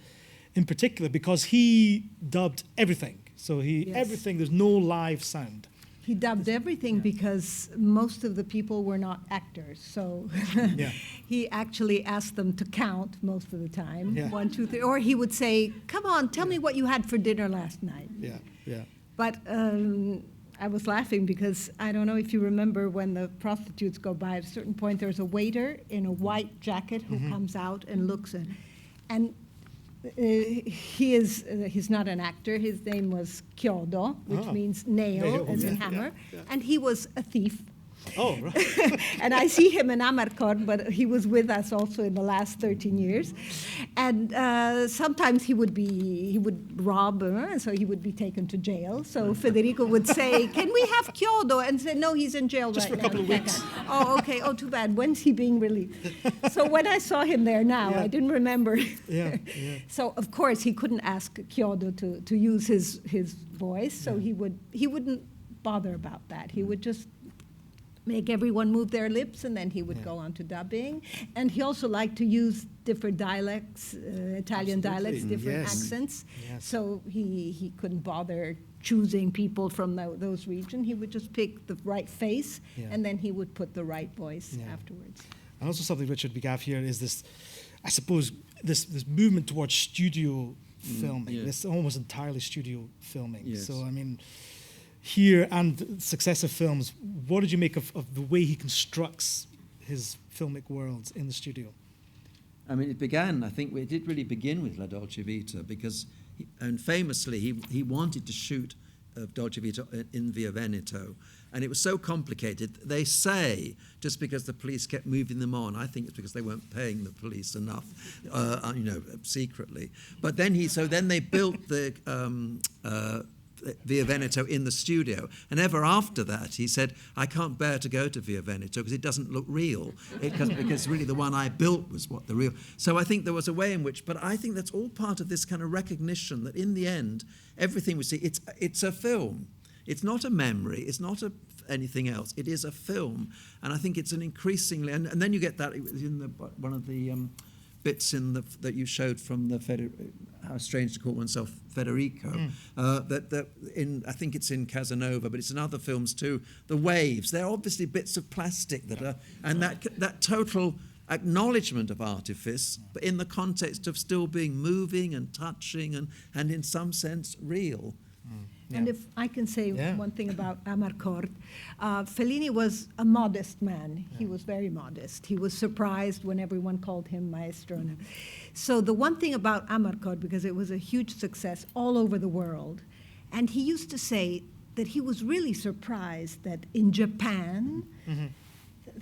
Speaker 1: in particular, because he dubbed everything. So everything, there's no live sound.
Speaker 3: He dubbed everything because most of the people were not actors. So he actually asked them to count most of the time. 1, 2, 3. Or he would say, come on, tell me what you had for dinner last night. But I was laughing because I don't know if you remember when the prostitutes go by, at a certain point there's a waiter in a white jacket who comes out and looks in. And he's not an actor. His name was Chiodo, which means nail, as in hammer. And he was a thief.
Speaker 1: Oh, right.
Speaker 3: And I see him in Amarcord, but he was with us also in the last 13 years. And sometimes he would rob, and so he would be taken to jail. So Federico would say, can we have Chiodo? And say, no, he's in jail
Speaker 1: just
Speaker 3: right now.
Speaker 1: Just for a couple of weeks.
Speaker 3: Oh, okay. Oh, too bad. When's he being released? So when I saw him there now, I didn't remember. So, of course, he couldn't ask Chiodo to use his voice, so he wouldn't bother about that. He would just make everyone move their lips, and then he would go on to dubbing. And he also liked to use different dialects, Italian dialects, different accents. So he couldn't bother choosing people from those regions. He would just pick the right face, and then he would put the right voice afterwards.
Speaker 1: And also something, Richard, we have here is this, I suppose, this movement towards studio filming, this almost entirely studio filming.
Speaker 4: Yes.
Speaker 1: So, I mean, here and successive films, what did you make of the way he constructs his filmic worlds in the studio?
Speaker 4: I mean, I think it did really begin with La Dolce Vita, because, famously, he wanted to shoot Dolce Vita in Via Veneto, and it was so complicated. They say, just because the police kept moving them on, I think it's because they weren't paying the police enough, secretly. But then they built the Via Veneto in the studio, and ever after that he said, I can't bear to go to Via Veneto because it doesn't look real, because really the one I built was what the real. So I think there was a way in which, but I think that's all part of this kind of recognition that in the end everything we see, it's a film, it's not a memory, it's not anything else, it is a film. And I think it's an increasingly, and then you get that in one of the bits that you showed from the How Strange to Call Oneself Federico, I think it's in Casanova, but it's in other films too, the waves, they're obviously bits of plastic that are, and that total acknowledgement of artifice, but in the context of still being moving and touching and in some sense real.
Speaker 3: And if I can say one thing about Amarcord, Fellini was a modest man. He was very modest. He was surprised when everyone called him maestro. So the one thing about Amarcord, because it was a huge success all over the world, and he used to say that he was really surprised that in Japan,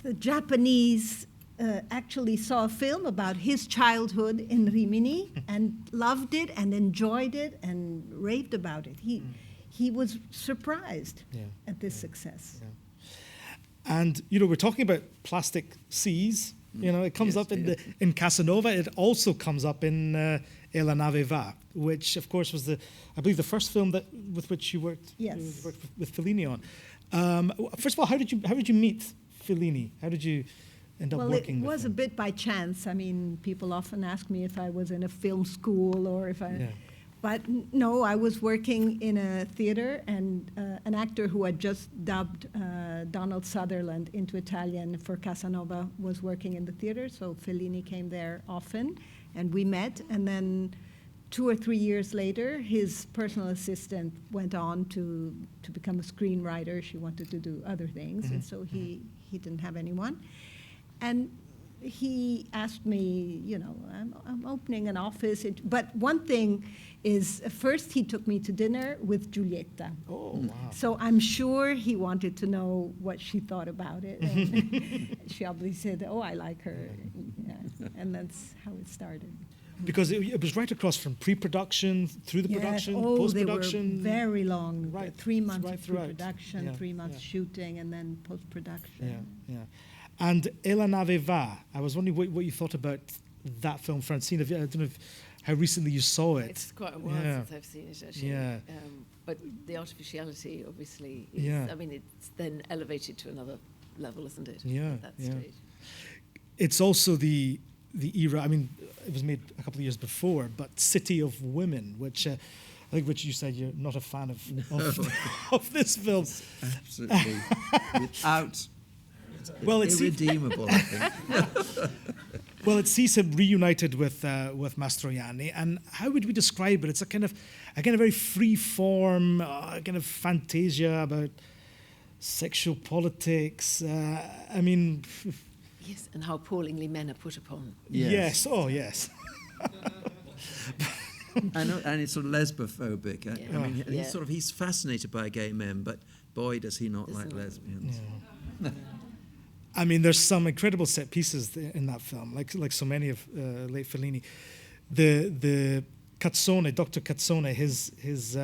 Speaker 3: the Japanese actually saw a film about his childhood in Rimini and loved it and enjoyed it and raved about it. He was surprised at this success.
Speaker 1: Yeah. And, we're talking about plastic seas. It comes up in Casanova. It also comes up in E la nave va, which, of course, was I believe, the first film with which you worked, with Fellini on. First of all, how did you meet Fellini? How did you end up working with him?
Speaker 3: Well, it was a bit by chance. I mean, people often ask me if I was in a film school or if I... But no, I was working in a theater, and an actor who had just dubbed Donald Sutherland into Italian for Casanova was working in the theater, so Fellini came there often, and we met. And then 2 or 3 years later, his personal assistant went on to become a screenwriter. She wanted to do other things, and so he didn't have anyone. And he asked me, I'm opening an office. But one thing is, first he took me to dinner with Giulietta.
Speaker 1: Oh, wow.
Speaker 3: So I'm sure he wanted to know what she thought about it. And she obviously said, oh, I like her. Yeah. And that's how it started.
Speaker 1: Because it was right across from pre-production, through the production, post-production.
Speaker 3: They were very long.
Speaker 1: Right.
Speaker 3: 3 months
Speaker 1: right
Speaker 3: of pre-production, 3 months shooting, and then post-production.
Speaker 1: Yeah. And E la nave va, I was wondering what you thought about that film, Francine. I don't know how recently you saw it.
Speaker 2: It's quite a while since I've seen it, actually.
Speaker 1: Yeah.
Speaker 2: But the artificiality, obviously, is, I mean, it's then elevated to another level, isn't it?
Speaker 1: Yeah.
Speaker 2: At that stage.
Speaker 1: It's also the era, I mean, it was made a couple of years before, but City of Women, which I think, which you said you're not a fan of this film.
Speaker 4: Absolutely. Without...
Speaker 1: Well, it's
Speaker 4: irredeemable, I think.
Speaker 1: Well, it sees him reunited with Mastroianni, and how would we describe it? It's a kind of very free form, kind of fantasia about sexual politics. I mean,
Speaker 2: yes, and how appallingly men are put upon.
Speaker 1: Yes. Oh, yes.
Speaker 4: And it's sort of lesbophobic. I mean, he's fascinated by gay men, but boy, does he not like lesbians.
Speaker 1: Yeah. I mean, there's some incredible set pieces in that film, like so many of late Fellini. The Cazzone, Dr. Cazzone, his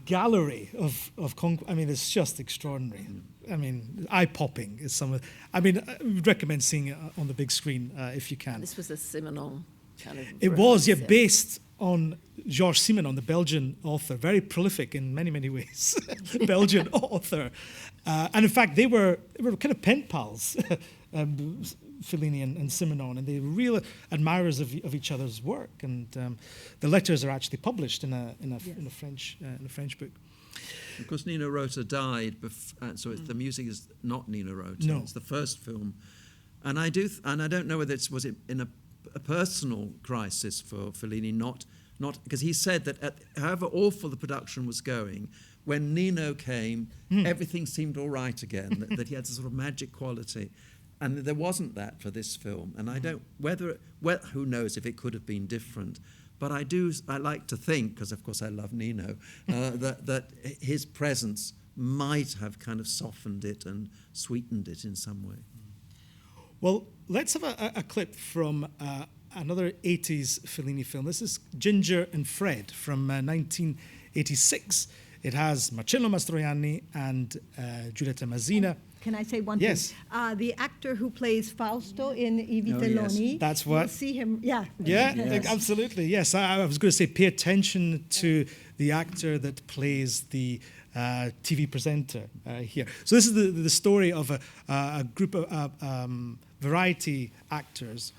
Speaker 1: gallery of I mean, it's just extraordinary. I mean, eye-popping is some of. I mean, I would recommend seeing it on the big screen if you can.
Speaker 2: This was a Simenon kind of.
Speaker 1: It was, based on Georges Simenon, the Belgian author, very prolific in many, many ways, Belgian author. And in fact, they were kind of pen pals, Fellini and Simenon, and they were real admirers of each other's work. And the letters are actually published in a French book.
Speaker 4: Of course, Nino Rota died, so the music is not Nino Rota.
Speaker 1: No.
Speaker 4: It's the first film, and I don't know whether was it in a personal crisis for Fellini, not because he said that however awful the production was going, when Nino came, everything seemed all right again. that he had a sort of magic quality, and there wasn't that for this film. And I don't who knows if it could have been different. But I like to think, because of course I love Nino, that his presence might have kind of softened it and sweetened it in some way.
Speaker 1: Well, let's have a clip from another 80s Fellini film. This is Ginger and Fred from 1986. It has Marcello Mastroianni and Giulietta Mazzina.
Speaker 3: Can I say one
Speaker 1: thing?
Speaker 3: Yes. The actor who plays Fausto in I Vitelloni.
Speaker 1: Yes. That's what.
Speaker 3: You'll see him. Yeah.
Speaker 1: Yeah, yes. Absolutely. Yes. I was going to say, pay attention to the actor that plays the TV presenter here. So this is the story of a group of variety actors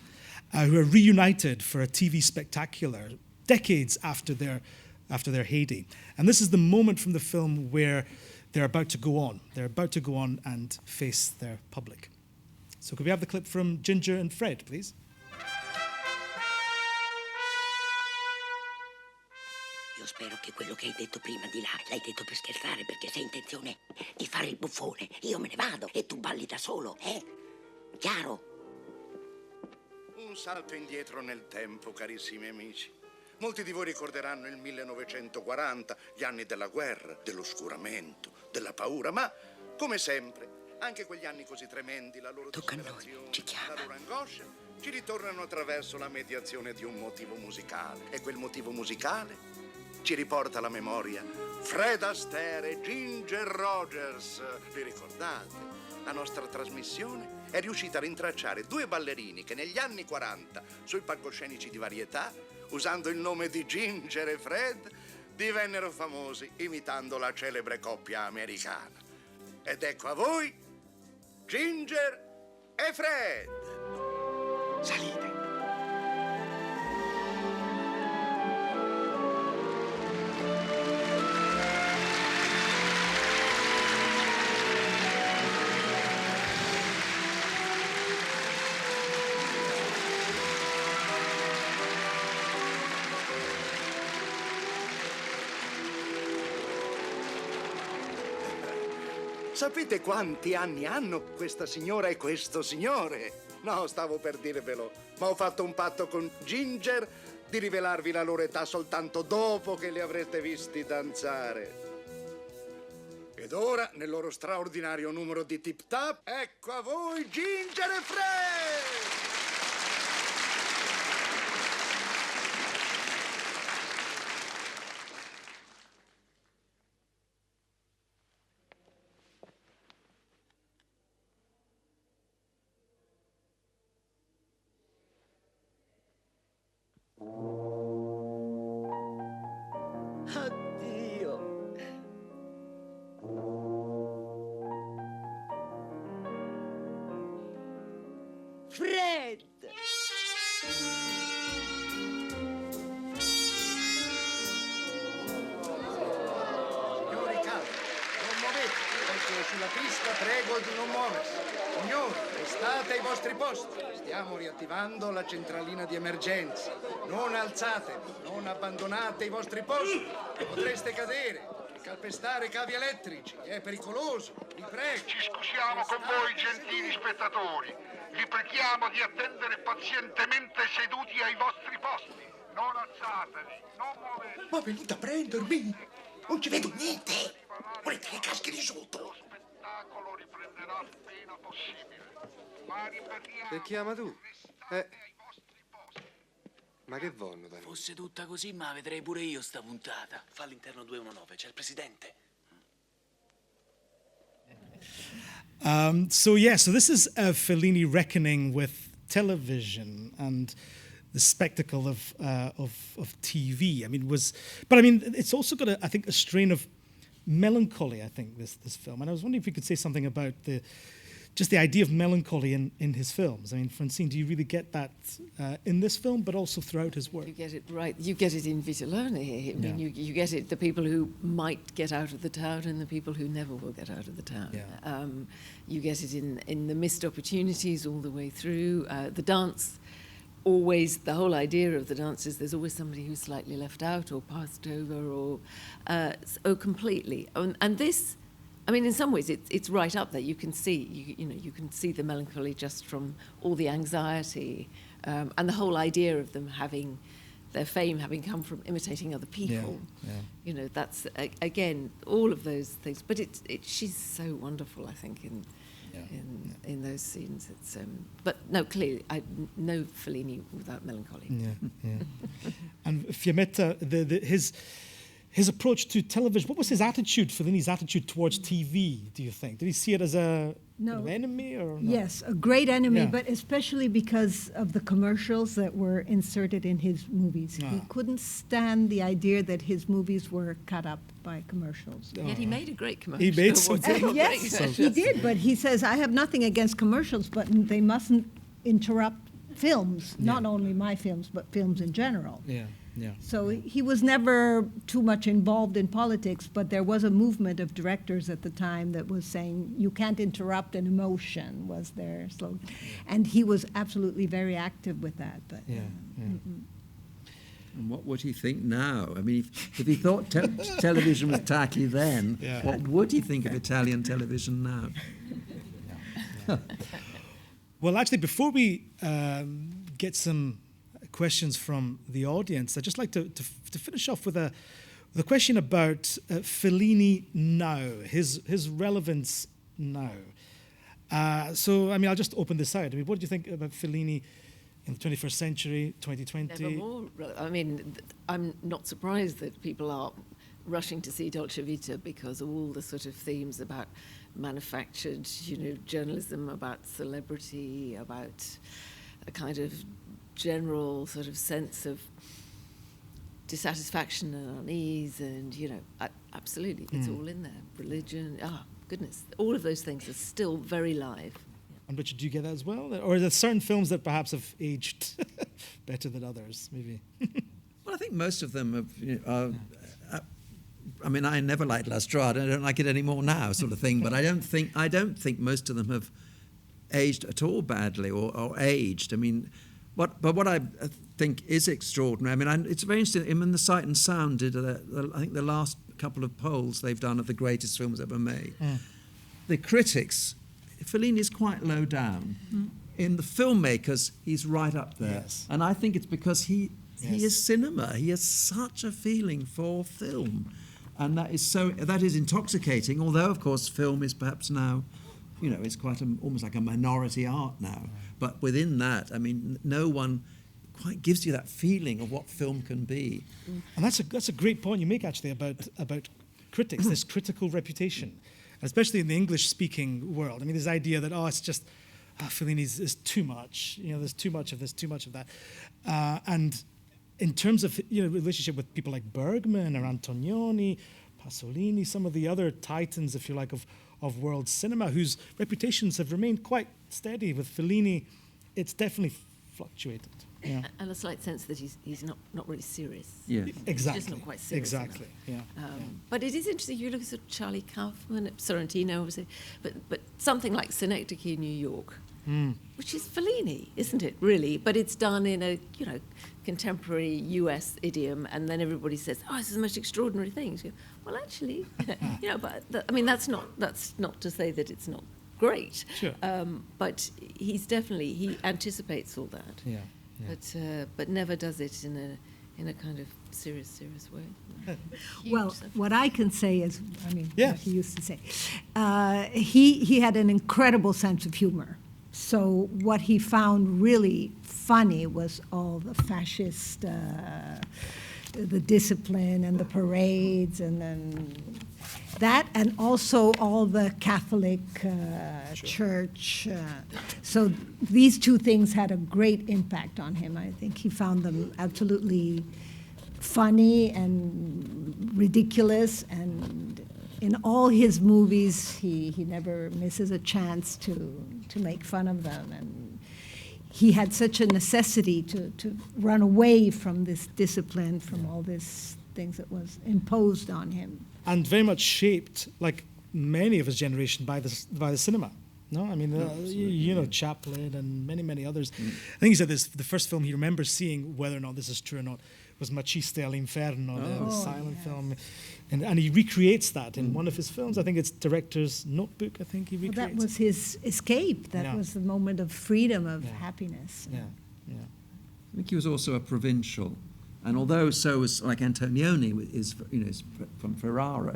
Speaker 1: who are reunited for a TV spectacular decades after their heyday. And this is the moment from the film where they're about to go on. They're about to go on and face their public. So could we have the clip from Ginger and Fred, please?
Speaker 13: Io spero che quello che hai detto prima di là l'hai detto per scherzare, perché se hai intenzione di fare il buffone, io me ne vado e tu balli da solo, Chiaro?
Speaker 14: Un salto indietro nel tempo, carissimi amici. Molti di voi ricorderanno il 1940, gli anni della guerra, dell'oscuramento, della paura, ma come sempre, anche quegli anni così tremendi, la loro disperazione, la loro angoscia, ci ritornano attraverso la mediazione di un motivo musicale. E quel motivo musicale ci riporta alla memoria Fred Astaire e Ginger Rogers. Vi ricordate? La nostra trasmissione è riuscita a rintracciare due ballerini che negli anni 40, sui palcoscenici di varietà, usando il nome di Ginger e Fred, divennero famosi imitando la celebre coppia americana. Ed ecco a voi Ginger e Fred. Salite. Sapete quanti anni hanno questa signora e questo signore? No, stavo per dirvelo, ma ho fatto un patto con Ginger di rivelarvi la loro età soltanto dopo che li avrete visti danzare. Ed ora, nel loro straordinario numero di Tip Tap, ecco a voi Ginger e Fred!
Speaker 13: Addio. Fred!
Speaker 14: Signori, calma, non muovete. Adesso sulla pista prego di non muoversi. Signori, restate ai vostri posti. Stiamo riattivando la centralina di emergenza. Non alzatevi, non abbandonate i vostri posti. Potreste cadere, calpestare cavi elettrici. È pericoloso, vi prego.
Speaker 15: Ci scusiamo con voi, gentili spettatori. Vi preghiamo di attendere pazientemente seduti ai vostri posti. Non alzatevi, non muovetevi.
Speaker 14: Ma venite a prendermi! Non ci vedo niente! Volete che caschi di sotto?
Speaker 15: Lo spettacolo riprenderà appena possibile. Ma ripetiamo...
Speaker 16: Che chiama tu? Ma che vonno da noi?
Speaker 17: Fosse tutta così, ma vedrei pure io sta puntata. Fa all'interno 219, c'è il presidente.
Speaker 1: So this is Fellini reckoning with television and the spectacle of TV. It's also got a strain of melancholy. I think this film, and I was wondering if you could say something about the idea of melancholy in his films. I mean, Francine, do you really get that in this film, but also throughout his work?
Speaker 2: You get it right. You get it in Vitelloni. I mean, you get it, the people who might get out of the town and the people who never will get out of the town.
Speaker 1: Yeah.
Speaker 2: You get it in the missed opportunities all the way through. The dance, always, the whole idea of the dance is there's always somebody who's slightly left out or passed over or completely. And this... I mean, in some ways, it's right up there. You can see, you can see the melancholy just from all the anxiety, and the whole idea of them having their fame having come from imitating other people.
Speaker 1: Yeah.
Speaker 2: That's again all of those things. But she's so wonderful, I think, in those scenes. It's but no, clearly, no Fellini without melancholy.
Speaker 1: Yeah. And Fiammetta, his approach to television, what was his attitude, Fellini's attitude towards TV, do you think? Did he see it as an enemy or no?
Speaker 3: Yes, a great enemy, but especially because of the commercials that were inserted in his movies. He couldn't stand the idea that his movies were cut up by commercials.
Speaker 2: Yet he made a great commercial.
Speaker 1: He made some
Speaker 3: yes, he did, but he says, I have nothing against commercials, but they mustn't interrupt films, not only my films, but films in general.
Speaker 1: Yeah.
Speaker 3: So he was never too much involved in politics, but there was a movement of directors at the time that was saying, you can't interrupt an emotion, was their slogan. And he was absolutely very active with that. But
Speaker 4: And what would he think now? I mean, if he thought television was tacky then, what would he think of Italian television now?
Speaker 1: Well, actually, before we get some questions from the audience, I'd just like to finish off with a question about Fellini now, his relevance now. So, I mean, I'll just open this out. I mean, what do you think about Fellini in the 21st century, 2020?
Speaker 2: Never more. I mean, I'm not surprised that people are rushing to see Dolce Vita because of all the sort of themes about manufactured, journalism, about celebrity, about a kind of general sort of sense of dissatisfaction and unease, and absolutely, it's all in there. Religion, goodness, all of those things are still very live.
Speaker 1: And Richard, do you get that as well? Or are there certain films that perhaps have aged better than others, maybe?
Speaker 4: Well, I think most of them have, I mean, I never liked La Strada. I don't like it anymore now, sort of thing. But I don't think most of them have aged at all badly or aged. I mean, but what I think is extraordinary. I mean, it's very interesting. I mean, the Sight and Sound did, I think, the last couple of polls they've done of the greatest films ever made. The critics, Fellini is quite low down. In the filmmakers, he's right up there. Yes. And I think it's because he is cinema. He has such a feeling for film. And that is intoxicating, although, of course, film is perhaps now, it's quite almost like a minority art now. But within that, I mean, no one quite gives you that feeling of what film can be.
Speaker 1: And that's a great point you make, actually, about critics, this critical reputation, especially in the English-speaking world. I mean, this idea that, it's just, Fellini is too much. There's too much of this, too much of that. And in terms of relationship with people like Bergman or Antonioni, Pasolini, some of the other titans, if you like, of world cinema, whose reputations have remained quite steady. With Fellini, it's definitely fluctuated. Yeah.
Speaker 2: And a slight sense that he's not really serious.
Speaker 4: Yeah,
Speaker 1: exactly.
Speaker 2: He's just not quite serious.
Speaker 1: Exactly.
Speaker 2: Enough. Yeah. But it is interesting. You look at sort of Charlie Kaufman, Sorrentino, obviously, but something like Synecdoche in New York, which is Fellini, isn't it? Really, but it's done in a contemporary U.S. idiom, and then everybody says, "This is the most extraordinary thing." So, well, actually, but I mean, that's not to say that it's not great.
Speaker 1: Sure.
Speaker 2: But he anticipates all that.
Speaker 1: Yeah.
Speaker 2: But never does it in a kind of serious way.
Speaker 3: Well, what I can say is, what he used to say, he had an incredible sense of humor. So what he found really funny was all the fascist, the discipline and the parades, and then that, and also all the Catholic church. So these two things had a great impact on him. I think he found them absolutely funny and ridiculous, and in all his movies, he never misses a chance to make fun of them. And he had such a necessity to run away from this discipline, from all these things that was imposed on him.
Speaker 1: And very much shaped, like many of his generation, by the cinema. No, I mean, Chaplin and many others. I think he said the first film he remembers seeing, whether or not this is true or not, was Maciste all'Inferno, the silent film. And he recreates that in one of his films. I think it's Director's Notebook, I think he recreates.
Speaker 3: That was his escape. That was the moment of freedom, of happiness.
Speaker 1: Yeah.
Speaker 4: I think he was also a provincial. And although so was like Antonioni is from Ferrara,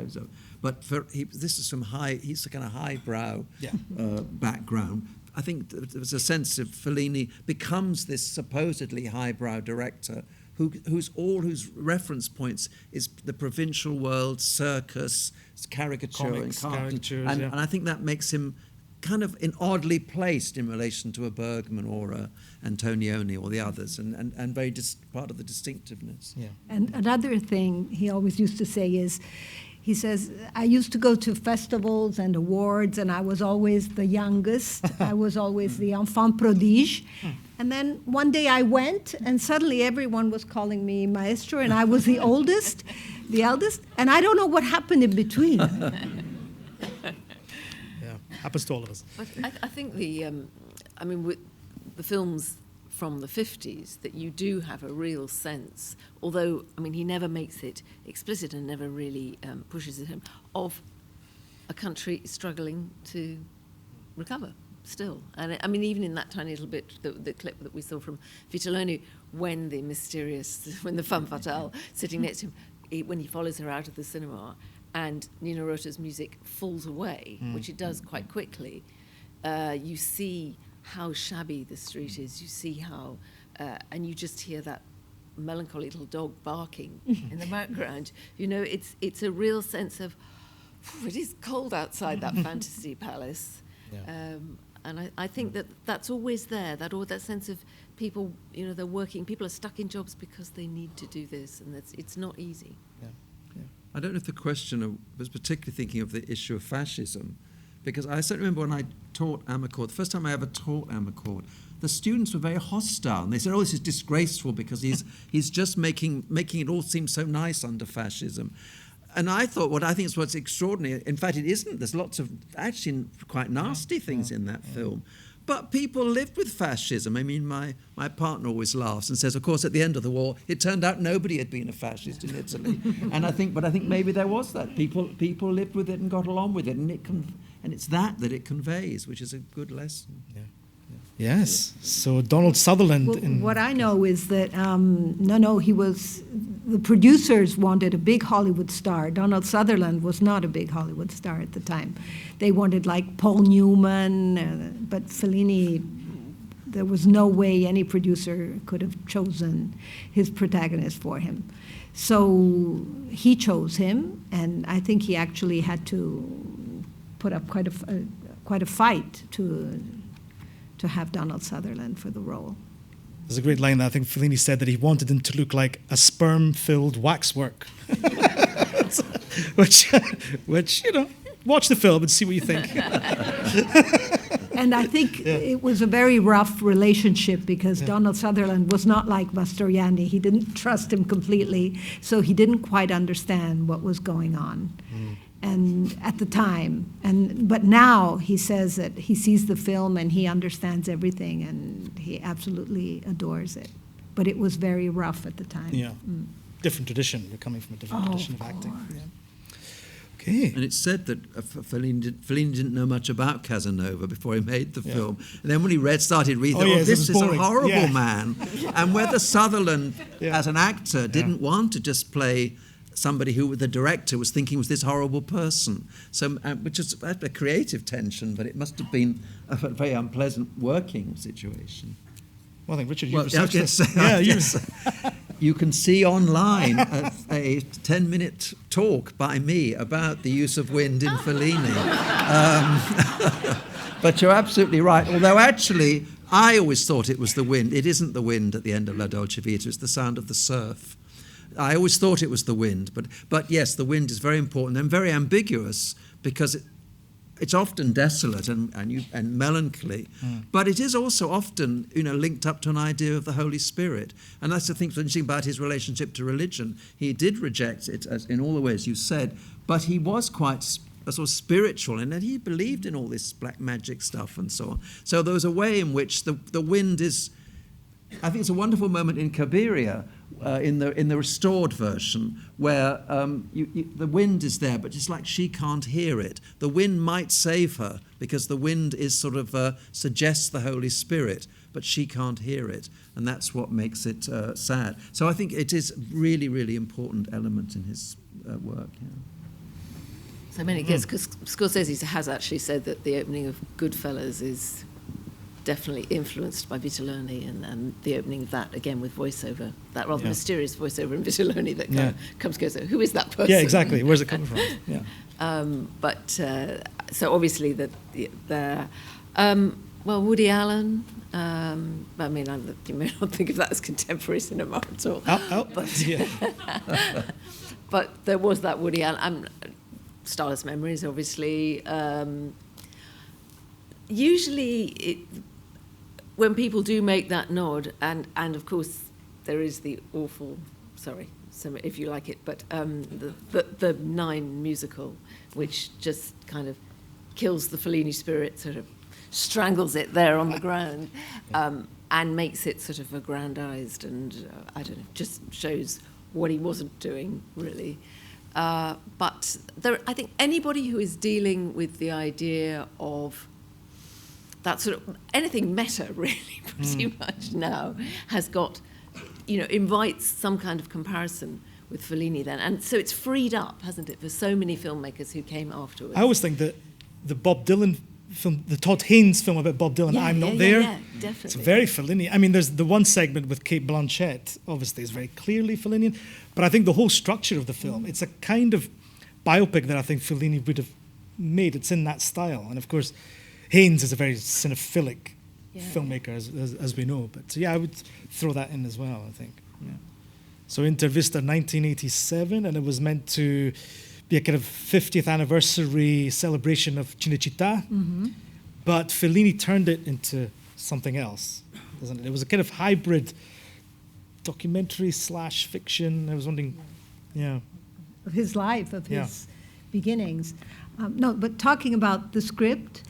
Speaker 4: this is from he's a kind of highbrow background. I think there's a sense of Fellini becomes this supposedly highbrow director whose reference points is the provincial world, circus, caricaturing, and I think that makes him kind of oddly placed in relation to a Bergman or a Antonioni or the others, and very part of the distinctiveness.
Speaker 1: Yeah.
Speaker 3: And another thing he always used to say is, he says, I used to go to festivals and awards, and I was always the youngest. I was always the enfant prodige. And then one day I went, and suddenly everyone was calling me maestro, and I was the oldest, the eldest, and I don't know what happened in between.
Speaker 1: Happens to all of us.
Speaker 2: But I think with the films from the 50s, that you do have a real sense, although, I mean, he never makes it explicit and never really pushes it him, of a country struggling to recover still. And I mean, even in that tiny little bit, the clip that we saw from Vitelloni, when the femme fatale sitting next to him, when he follows her out of the cinema and Nino Rota's music falls away, which it does quite quickly, you see how shabby the street is, you see how, and you just hear that melancholy little dog barking in the background. You know, it's a real sense of, it is cold outside that fantasy palace. Yeah. And I think that's always there, that sense of people, you know, they're working, people are stuck in jobs because they need to do this, and it's not easy.
Speaker 1: Yeah. Yeah.
Speaker 4: I don't know if the questioner was particularly thinking of the issue of fascism, because I certainly remember when I taught Amarcord, the first time I ever taught Amarcord, the students were very hostile, and they said, "Oh, this is disgraceful because he's just making it all seem so nice under fascism." And I thought, what I think is what's extraordinary, in fact, it isn't. There's lots of actually quite nasty things in that film. But people lived with fascism. I mean, my partner always laughs and says, of course, at the end of the war, it turned out nobody had been a fascist in Italy. And I think maybe there was that. People lived with it and got along with it, and it's that it conveys, which is a good lesson. Yeah.
Speaker 1: Yes. So Donald Sutherland.
Speaker 3: Well, what I know is that the producers wanted a big Hollywood star. Donald Sutherland was not a big Hollywood star at the time. They wanted like Paul Newman, but Fellini, there was no way any producer could have chosen his protagonist for him. So he chose him, and I think he actually had to put up quite a fight to have Donald Sutherland for the role.
Speaker 1: There's a great line that I think Fellini said, that he wanted him to look like a sperm-filled waxwork. which, you know, watch the film and see what you think.
Speaker 3: And I think it was a very rough relationship because Donald Sutherland was not like Mastroianni. He didn't trust him completely, so he didn't quite understand what was going on. And at the time, but now he says that he sees the film and he understands everything and he absolutely adores it. But it was very rough at the time.
Speaker 1: Yeah, different tradition. We're coming from a different tradition of acting. Yeah. Okay.
Speaker 4: And it's said that Fellini didn't know much about Casanova before he made the film. And then when he started reading, this is a horrible man. And whether Sutherland, as an actor, didn't want to just play somebody who the director was thinking was this horrible person. So, which is a creative tension, but it must have been a very unpleasant working situation.
Speaker 1: Well, I think, Richard, you researched this.
Speaker 4: You can see online a 10-minute talk by me about the use of wind in Fellini. But you're absolutely right. Although actually, I always thought it was the wind. It isn't the wind at the end of La Dolce Vita. It's the sound of the surf. I always thought it was the wind, but yes, the wind is very important and very ambiguous because it's often desolate and melancholy, but it is also often, you know, linked up to an idea of the Holy Spirit, and that's the thing that's interesting about his relationship to religion. He did reject it, as in all the ways you said, but he was quite sort of spiritual, and he believed in all this black magic stuff and so on. So there was a way in which the wind is. I think it's a wonderful moment in Cabiria, in the restored version, where the wind is there, but it's like she can't hear it. The wind might save her because the wind is sort of suggests the Holy Spirit, but she can't hear it, and that's what makes it sad. So I think it is a really, really important element in his work. Yeah.
Speaker 2: So many guess because Scorsese has actually said that the opening of Goodfellas is definitely influenced by Vitelloni, and the opening of that again with voiceover, that rather mysterious voiceover in Vitelloni that comes and goes, who is that person?
Speaker 1: Yeah, exactly. Where's it coming from? Yeah.
Speaker 2: So obviously well, Woody Allen. I mean, you may not think of that as contemporary cinema at all. But there was that Woody Allen. Starless Memories, obviously. Usually, when people do make that nod, and of course there is the awful, if you like it, but the Nine musical, which just kind of kills the Fellini spirit, sort of strangles it there on the ground. and makes it sort of aggrandized and, I don't know, just shows what he wasn't doing, really. But I think anybody who is dealing with the idea of that sort of anything meta, really, pretty much now, has got, invites some kind of comparison with Fellini then. And so it's freed up, hasn't it, for so many filmmakers who came afterwards.
Speaker 1: I always think that the Bob Dylan film, the Todd Haynes film about Bob Dylan, I'm Not There.
Speaker 2: Yeah, definitely.
Speaker 1: It's very Fellini. I mean, there's the one segment with Kate Blanchett, obviously, is very clearly Fellinian, but I think the whole structure of the film, it's a kind of biopic that I think Fellini would have made. It's in that style. And of course, Haynes is a very cinephilic filmmaker, as we know. But I would throw that in as well, I think. Yeah. So Intervista 1987, and it was meant to be a kind of 50th anniversary celebration of Cinecittà, but Fellini turned it into something else, doesn't it? It was a kind of hybrid documentary / fiction. I was wondering,
Speaker 3: of his life, of his beginnings. No, but talking about the script,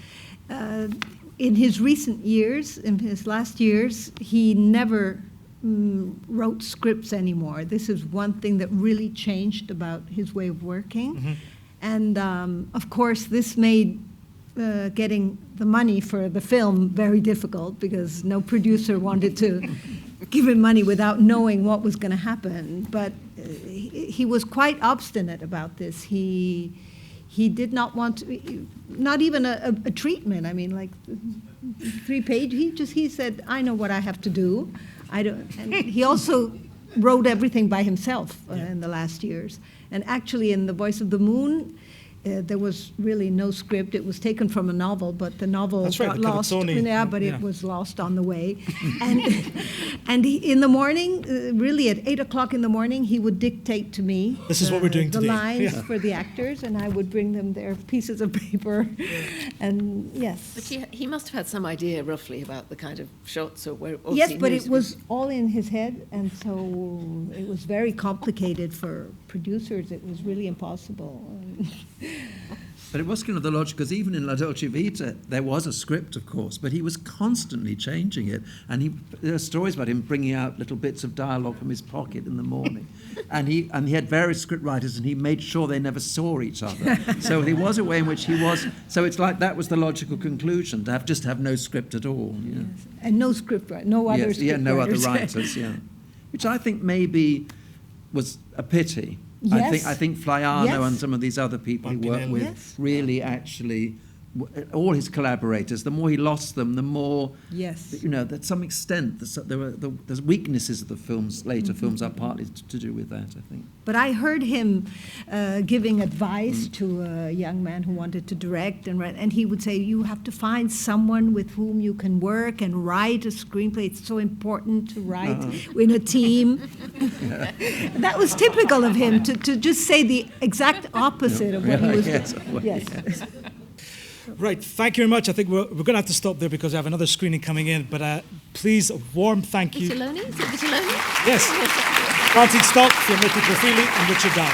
Speaker 3: in his recent years, in his last years, he never wrote scripts anymore. This is one thing that really changed about his way of working. And of course, this made getting the money for the film very difficult, because no producer wanted to give him money without knowing what was going to happen. But he was quite obstinate about this. He did not want to, not even a treatment. I mean, like 3 pages. He said, "I know what I have to do. I don't." And he also wrote everything by himself in the last years. And actually, in The Voice of the Moon, there was really no script. It was taken from a novel, but the novel got lost. But it was lost on the way. And in the morning, really at 8 o'clock in the morning, he would dictate to me.
Speaker 1: This is what we're doing
Speaker 3: the
Speaker 1: today.
Speaker 3: lines for the actors, and I would bring them their pieces of paper. And yes.
Speaker 2: But he must have had some idea roughly about the kind of shots or where.
Speaker 3: Yes, but it was all in his head, and so it was very complicated for producers. It was really impossible.
Speaker 4: But it was kind of the logic, because even in La Dolce Vita, there was a script, of course, but he was constantly changing it. And there are stories about him bringing out little bits of dialogue from his pocket in the morning. and he had various script writers, and he made sure they never saw each other. So there was a way in which he was... So it's like that was the logical conclusion, to have no script at all.
Speaker 3: Yes. And no script writer, no other script writers.
Speaker 4: No other writers, Which I think maybe was a pity.
Speaker 3: Yes.
Speaker 4: I think Flaiano and some of these other people he worked with really actually, all his collaborators, the more he lost them, the more, to some extent, there's weaknesses of the films, later films are partly to do with that, I think.
Speaker 3: But I heard him giving advice to a young man who wanted to direct and he would say, you have to find someone with whom you can work and write a screenplay. It's so important to write in a team. That was typical of him, to just say the exact opposite of what he was doing. Yes.
Speaker 1: Right, thank you very much. I think we're going to have to stop there because I have another screening coming in. But please, a warm thank you.
Speaker 2: Vitelloni? Is it Vitelloni?
Speaker 1: Yes. Francis Stock, Fiammetta Profili, and Richard Dow.